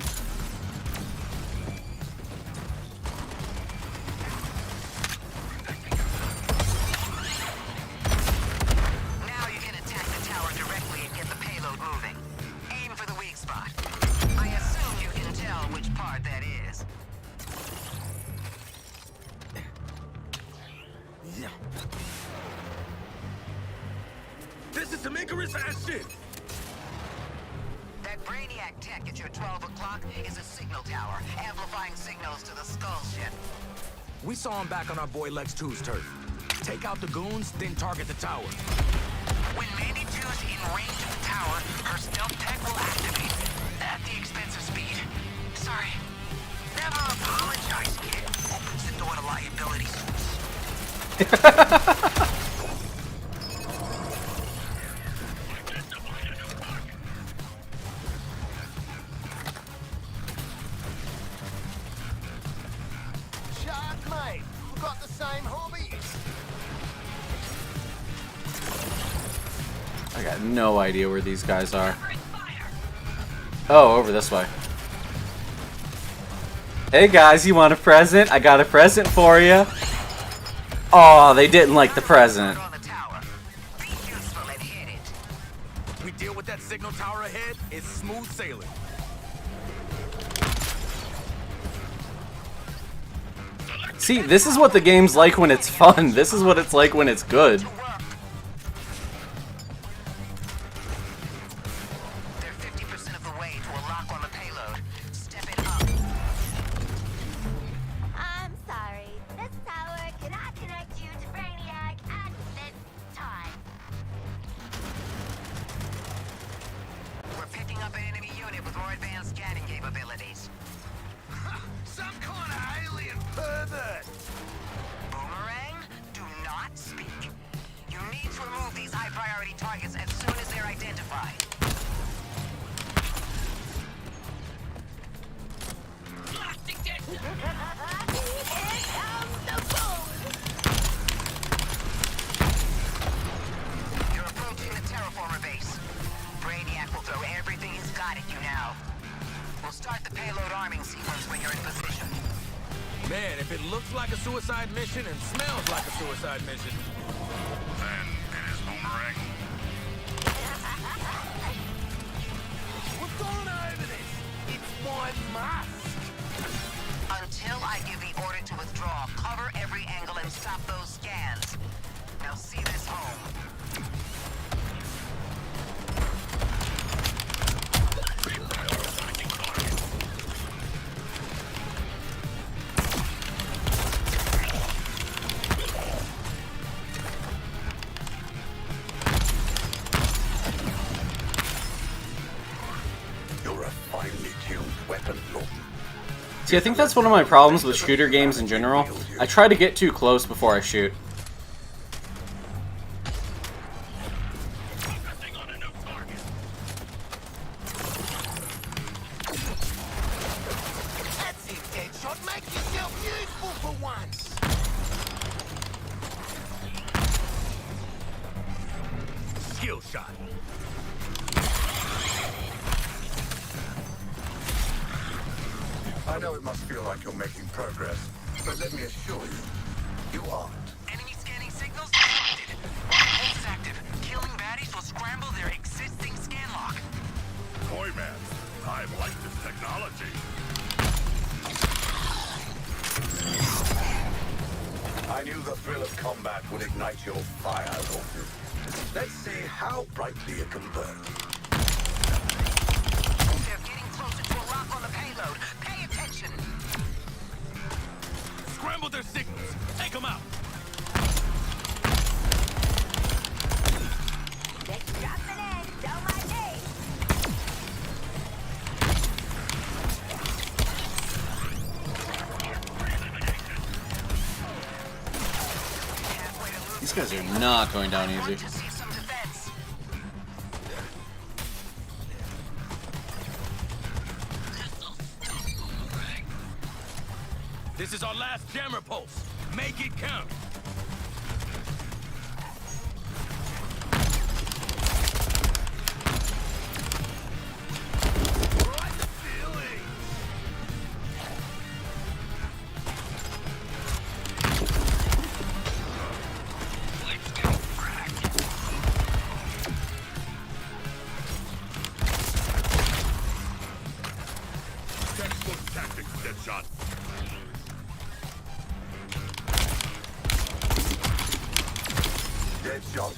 Now you can attack the tower directly and get the payload moving. Aim for the weak spot. I assume you can tell which part that is. This is some Icarus ass shit. That Brainiac tech at your 12 o'clock is a signal tower, amplifying signals to the Skull ship. We saw him back on our boy Lex 2's turf. Take out the goons, then target the tower. When Mandy 2's in range of the tower, her stealth tech will activate at the expense of speed. Sorry. Never apologize, kid. Opens the door to liability suits. Shark, mate. We've got the same I got no idea where these guys are. Oh, over this way. Hey guys, you want a present? I got a present for you. Oh, they didn't like the present. We deal with that signal tower ahead, it's smooth sailing. See, this is what the game's like when it's fun. This is what it's like when it's good. They're 50% of the way to a lock on the payload. Step it up. I'm sorry. This tower cannot connect you to Brainiac at this time. We're picking up an enemy unit with more advanced scanning capabilities. Some kind of alien pervert. Boomerang, do not speak. You need to remove these high-priority targets as soon as they're identified. Here comes the boom! You're approaching the terraformer base. Brainiac will throw everything he's got at you now. We'll start the payload arming sequence when you're in position. Man, if it looks like a suicide mission and smells like a suicide mission, Then it is Boomerang. We've gone over this. It's my mask. Until I give the order to withdraw, cover every angle and stop those scans. Now see this home. You're a finely tuned weapon, Lord. See, I think that's one of my problems with shooter games in general. I try to get too close before I shoot. That's it, Deadshot. Make yourself useful for once. skill shot. I know it must feel like you're making progress, but let me assure you, you aren't. Enemy scanning signals detected. Pulse active. Killing baddies will scramble their existing scan lock. Toyman, I like this technology. I knew the thrill of combat would ignite your fire, Lawton. Let's see how brightly it can burn. They're getting closer to a lock on the payload. Pay attention. Scramble their signals. Take them out. Just dropping in. Don't mind me. These guys are not going down easy. This is our last jammer pulse. Make it count. Textbook tactics, Deadshot. Deadshot,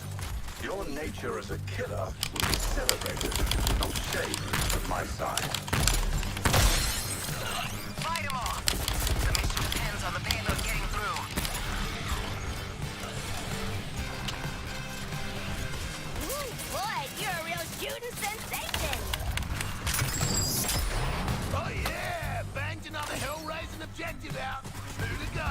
your nature as a killer will be celebrated, not shamed at my side. Fight them off. The mission depends on the payload getting through. Ooh, boy, you're a real shooting sensation. Oh yeah! Banged another hell-raising objective out. 2 to go.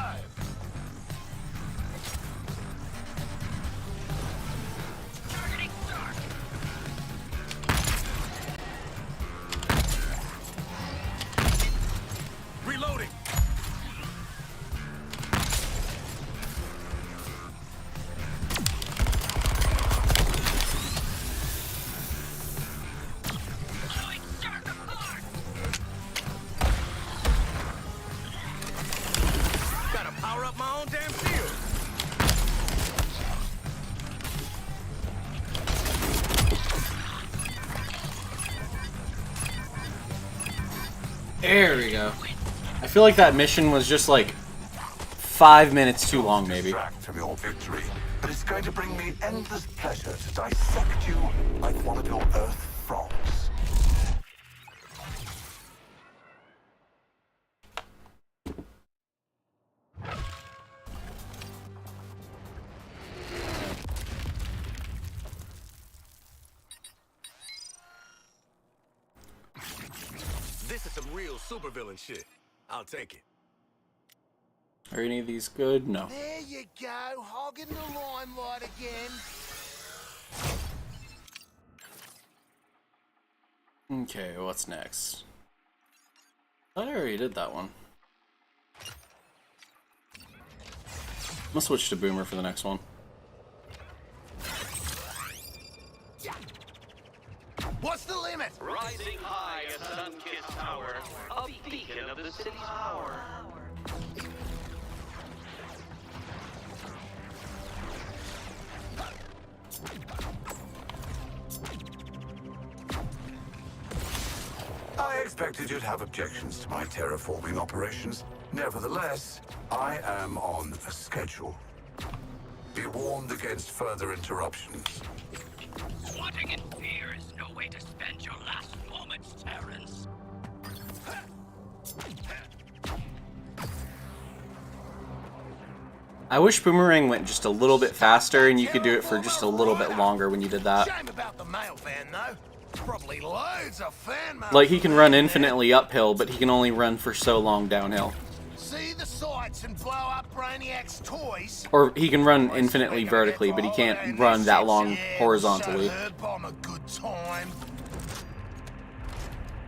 There we go. I feel like that mission was just like 5 minutes too long, maybe. Distract from your victory, but it's going to bring me endless pleasure to dissect you like one of your Earth frogs. This is some real supervillain shit. I'll take it. Are any of these good? No. There you go, hogging the limelight again. Okay, what's next? I already did that one. I'm gonna switch to Boomer for the next one. What's the limit? Rising high at Sunkist Tower, a beacon of the city's power. I expected you'd have objections to my terraforming operations. Nevertheless, I am on a schedule. Be warned against further interruptions. Swatting in fear is no way to spend your last moments, Terrence. I wish Boomerang went just a little bit faster and you could do it for just a little bit longer when you did that. Shame about the mail van, though. Probably loads of fan mail. Like, he can run infinitely uphill, but he can only run for so long downhill. See the sights and blow up Brainiac's toys. Or he can run infinitely vertically, but he can't run that long horizontally. Bomb a good time.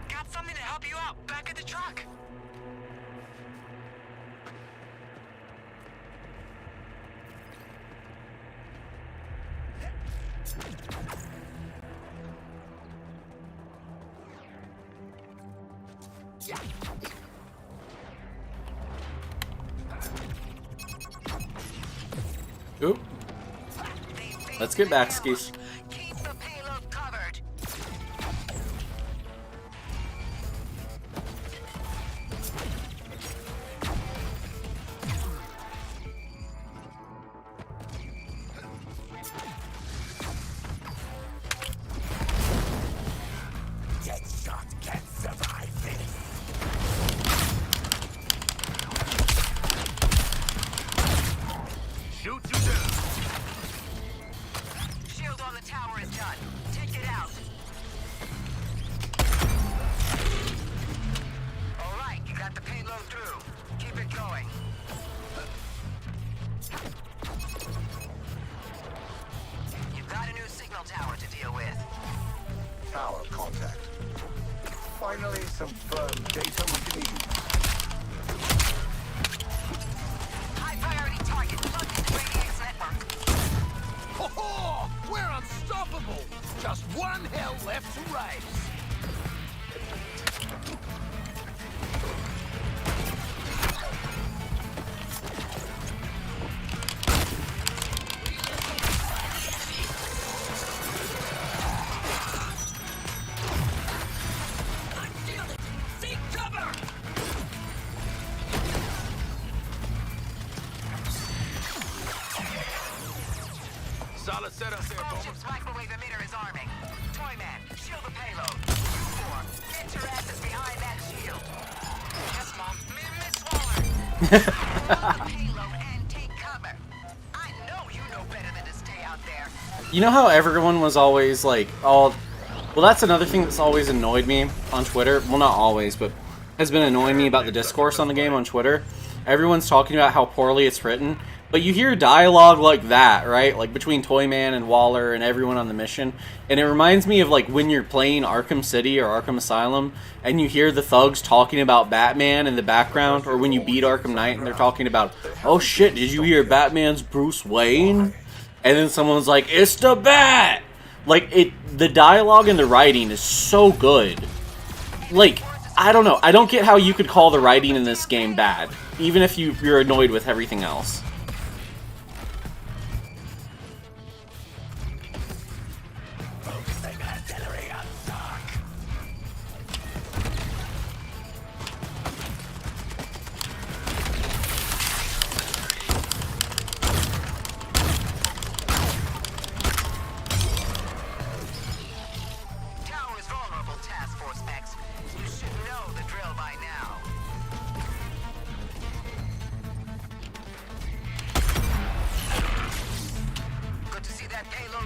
Got something to help you out. Back of the truck. Oop. Let's get back, skis. Keep the payload covered. Deadshot can't survive this. Shoot you down. Shield on the tower is done. Take it out. All right, you got the payload through. Keep it going. You've got a new signal tower to deal with. Tower contact. Finally, some firm data we can use. High priority target plugged into Brainiac's network. Ho ho! We're unstoppable! Just one hell left to raise. Seek cover! Solid setup there, Boomer. Starship's microwave emitter is arming. Toyman, shield the payload. You four, get your asses behind that shield. Yes, Mom. Miss Waller. Hold the payload and take cover. I know you know better than to stay out there. You know how everyone was always like, all... Well, that's another thing that's always annoyed me on Twitter. Well, not always, but has been annoying me about the discourse on the game on Twitter. Everyone's talking about how poorly it's written, but you hear dialogue like that, right? Like between Toyman and Waller and everyone on the mission, and it reminds me of like when you're playing Arkham City or Arkham Asylum, and you hear the thugs talking about Batman in the background, or when you beat Arkham Knight and they're talking about, oh shit, did you hear Batman's Bruce Wayne? And then someone's like, it's the Bat! Like, the dialogue and the writing is so good. Like, I don't know. I don't get how you could call the writing in this game bad, even if you're annoyed with everything else.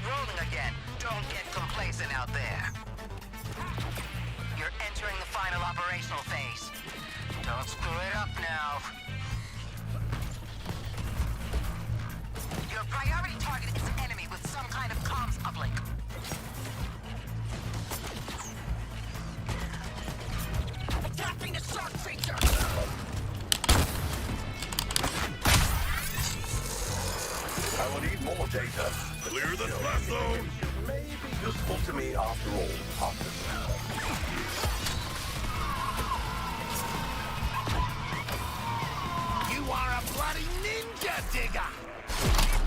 rolling again. Don't get complacent out there. You're entering the final operational phase. Don't screw it up now. Your priority target is an enemy with some kind of comms uplink. Attacking the shark creature! I will need more data. Clear the blast zone! May be useful to me after all, officer. You are a bloody ninja digger!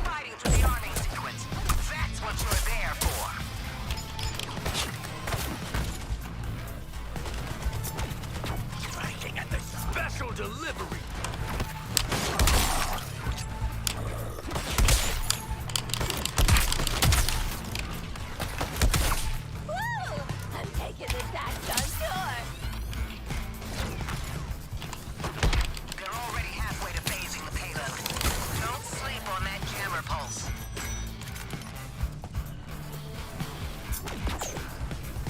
Fighting through the arming sequence. That's what you're there for. Striking at the special delivery. Woo! I'm taking this act on tour. They're already halfway to phasing the payload. Don't sleep on that jammer pulse.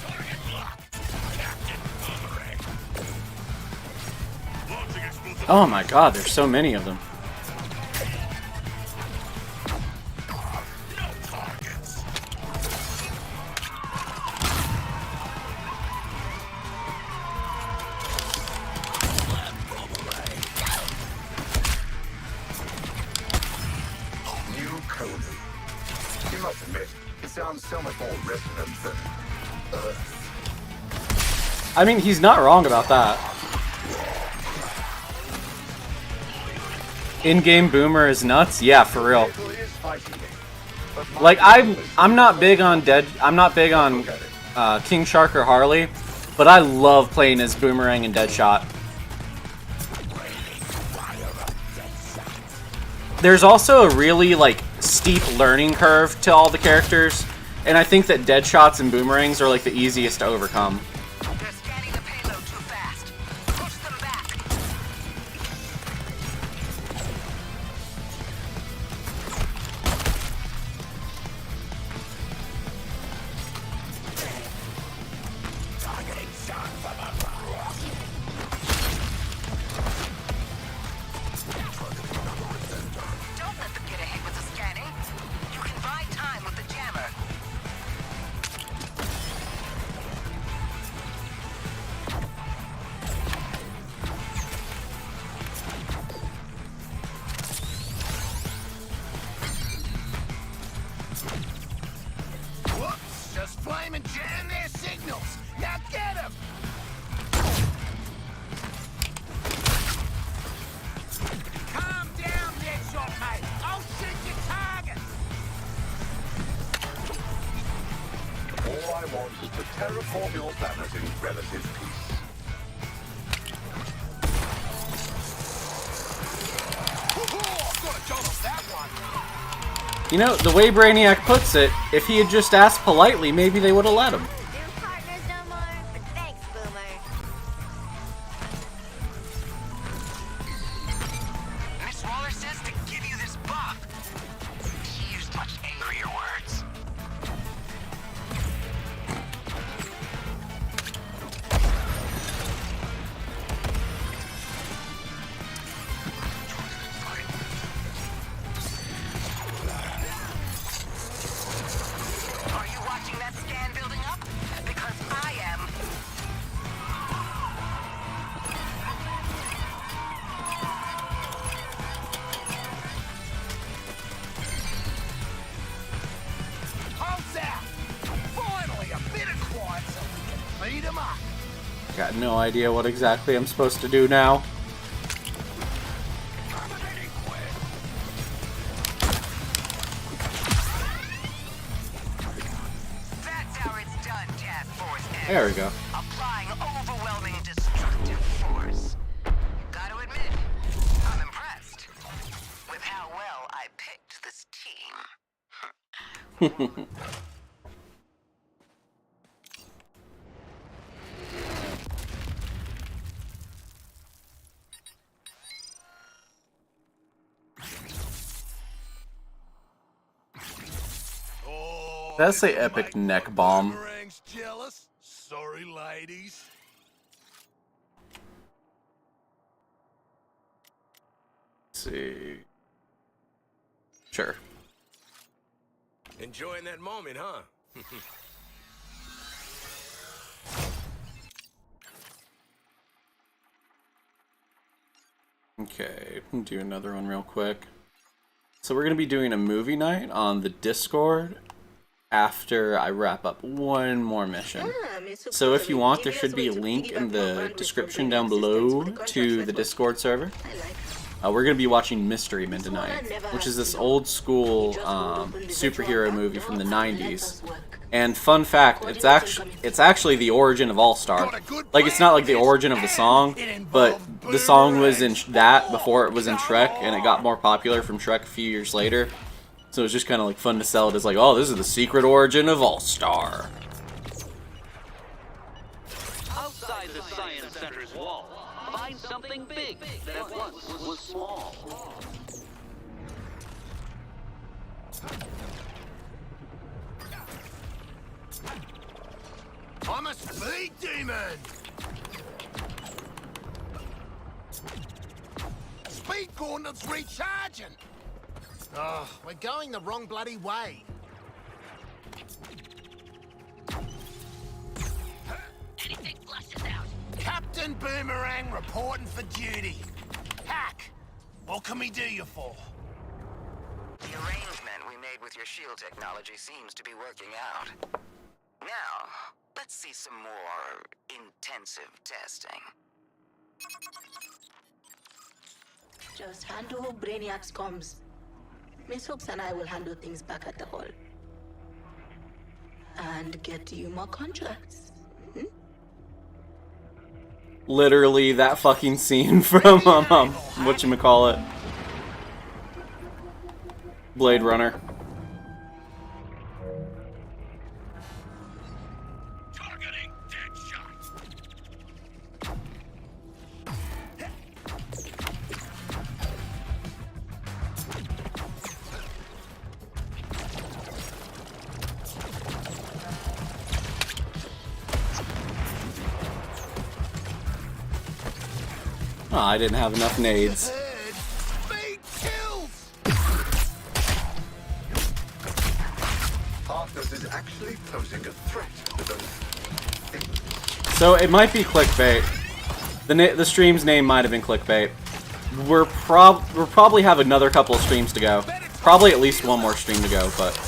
Target locked. Captain Boomerang. Launching explosive. Oh my god, there's so many of them. No targets. New code. You must admit, it sounds so much more resonant than Earth. I mean, he's not wrong about that. In-game Boomer is nuts? Yeah, for real. Like, I'm not big on King Shark or Harley, but I love playing as Boomerang and Deadshot. There's also a really, like, steep learning curve to all the characters, and I think that Deadshots and Boomerangs are, like, the easiest to overcome. They're scanning the payload too fast. Push them back. Targeting shot from above. Don't let them get ahead with the scanning. You can buy time with the jammer. Whoops! Just flaming jam their signals! Now get him! Calm down, Deadshot, mate! I'll shoot your target! All I want is to terraform your planet in relative peace. Got a jolt off that one! You know, the way Brainiac puts it, if he had just asked politely, maybe they would have let him. Do partners no more? But thanks, Boomer. Miss Waller says to give you this buff. She used much angrier words. Are you watching that scan building up? Because I am. Hold that! Finally, a bit of quiet so we can beat him up! Got no idea what exactly I'm supposed to do now. That's how it's done, Task Force X. There we go. Applying overwhelming destructive force. Gotta admit, I'm impressed with how well I picked this team. That's say epic neck bomb. Boomerang's jealous? Sorry, ladies. Let's see. Sure. Enjoying that moment, huh? Okay, do another one real quick. So we're going to be doing a movie night on the Discord after I wrap up one more mission. So if you want, there should be a link in the description down below to the Discord server. We're going to be watching Mystery Men tonight, which is this old school superhero movie from the 90s. And fun fact, it's actually the origin of All-Star. Like, it's not like the origin of the song, but the song was in that before it was in Shrek, and it got more popular from Shrek a few years later. So it's just kind of like fun to sell it as like, oh, this is the secret origin of All-Star. Outside the Science Center's wall, find something big that once was small. I'm a speed demon! Speed gauntlet's recharging! Oh, we're going the wrong bloody way. Anything flushes out. Captain Boomerang reporting for duty. Hack, what can we do you for? The arrangement we made with your shield technology seems to be working out. Now, let's see some more intensive testing. Just handle Brainiac's comms. Miss Hooks and I will handle things back at the hall. And get you more contracts. Literally that fucking scene from whatchamacallit, Blade Runner. Targeting Deadshot. Oh, I didn't have enough nades. Speed kills! Harkness is actually posing a threat to those things. So it might be clickbait. The stream's name might have been clickbait. We'll probably have another couple of streams to go. Probably at least one more stream to go, but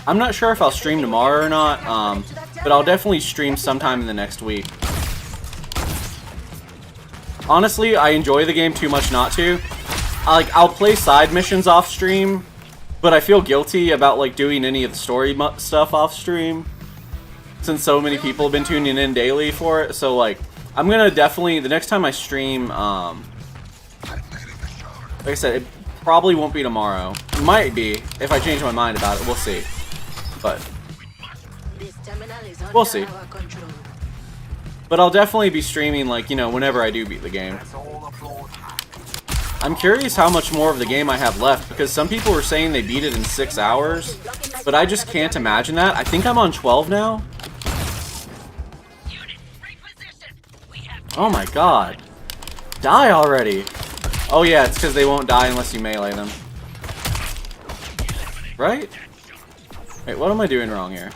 I'm not sure if I'll stream tomorrow or not, but I'll definitely stream sometime in the next week. Honestly, I enjoy the game too much not to. I'll play side missions off stream, but I feel guilty about like doing any of the story stuff off stream, since so many people have been tuning in daily for it. So like, I'm gonna definitely, the next time I stream, like I said, it probably won't be tomorrow. It might be if I change my mind about it. We'll see. But we'll see. But I'll definitely be streaming, like, you know, whenever I do beat the game. I'm curious how much more of the game I have left, because some people were saying they beat it in 6 hours, but I just can't imagine that. I think I'm on 12 now. Oh my god. Die already. Oh yeah, it's because they won't die unless you melee them. Right? Wait, what am I doing wrong here?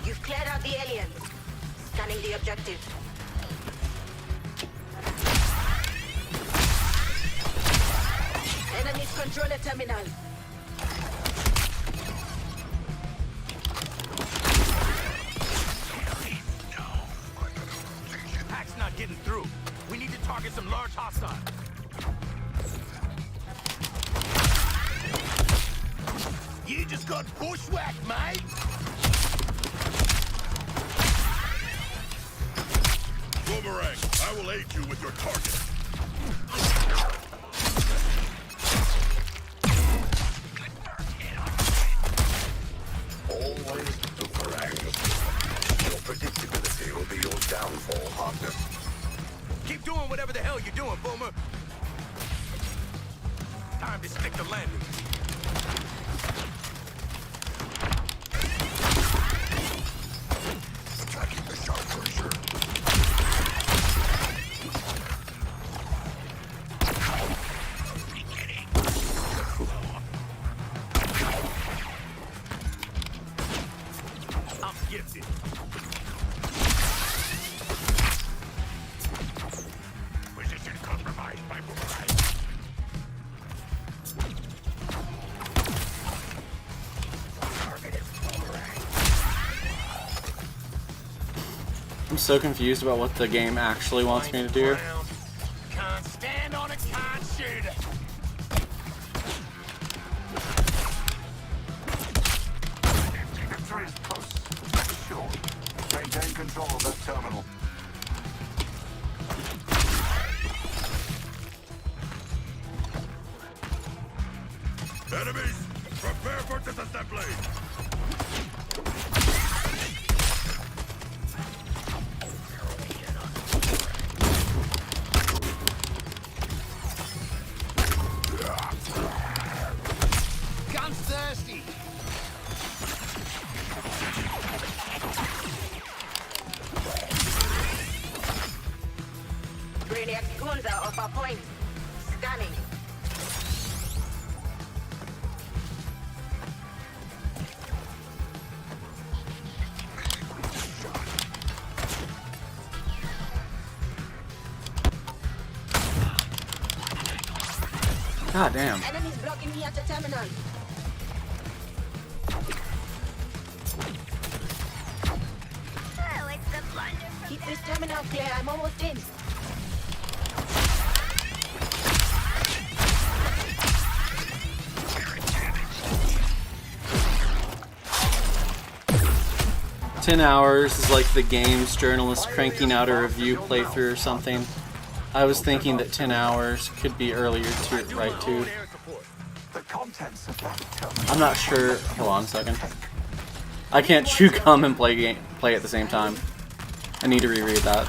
You've cleared out the aliens. Scanning the objective. Enemies control the terminal. Hack's not getting through. We need to target some large hostiles. You just got bushwhacked, mate! Boomerang, I will aid you with your target. Always Boomerang. Your predictability will be your downfall, Harkness. Keep doing whatever the hell you're doing, Boomer. Time to stick the landing. Tracking the shark pressure. I'm gifted. Position compromised by Boomerang. I'm so confused about what the game actually wants me to do. Can't stand on it, can't shoot it. Victory is close. Sure. Maintain control of that terminal. Enemies, prepare for disassembly. Gun's thirsty. Brainiac's guns are off our point. Scanning. God damn. Enemies blocking me at the terminal. Oh, it's the blunder from Keep this terminal clear. I'm almost in. 10 hours is like the game's journalist cranking out a review playthrough or something. I was thinking that 10 hours could be earlier to right too. The contents of that terminal. I'm not sure. Hold on a second. I can't chew gum and play at the same time. I need to reread that.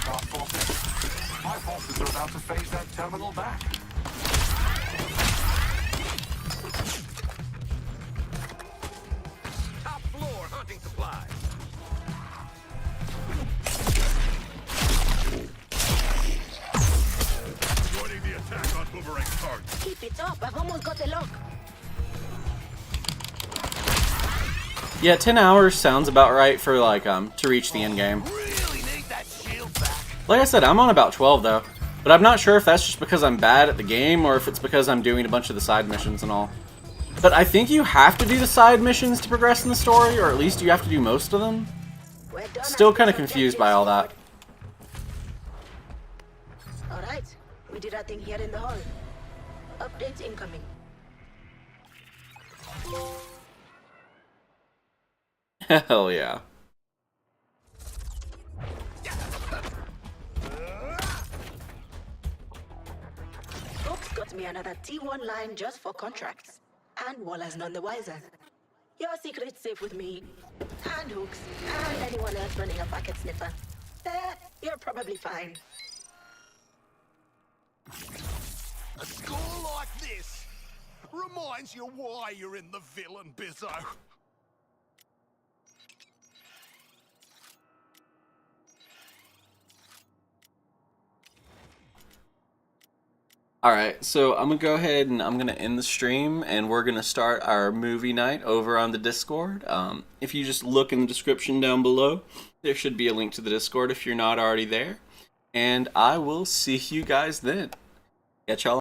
My forces are about to phase that terminal back. Top floor hunting supplies. Joining the attack on Boomerang's target. Keep it up. I've almost got the lock. Yeah, 10 hours sounds about right for like to reach the end game. Like I said, I'm on about 12 though, but I'm not sure if that's just because I'm bad at the game or if it's because I'm doing a bunch of the side missions and all. But I think you have to do the side missions to progress in the story, or at least you have to do most of them. Still kind of confused by all that. Alright. We did our thing here in the hall. Updates incoming. Hell yeah. Folks got me another T1 line just for contracts. And Waller's none the wiser. Your secret's safe with me. And Hooks. And anyone else running a packet sniffer. You're probably fine. A score like this reminds you why you're in the villain, Bizzo. Alright, so I'm going to go ahead and I'm going to end the stream, and we're going to start our movie night over on the Discord. If you just look in the description down below, there should be a link to the Discord if you're not already there. And I will see you guys then. Catch y'all.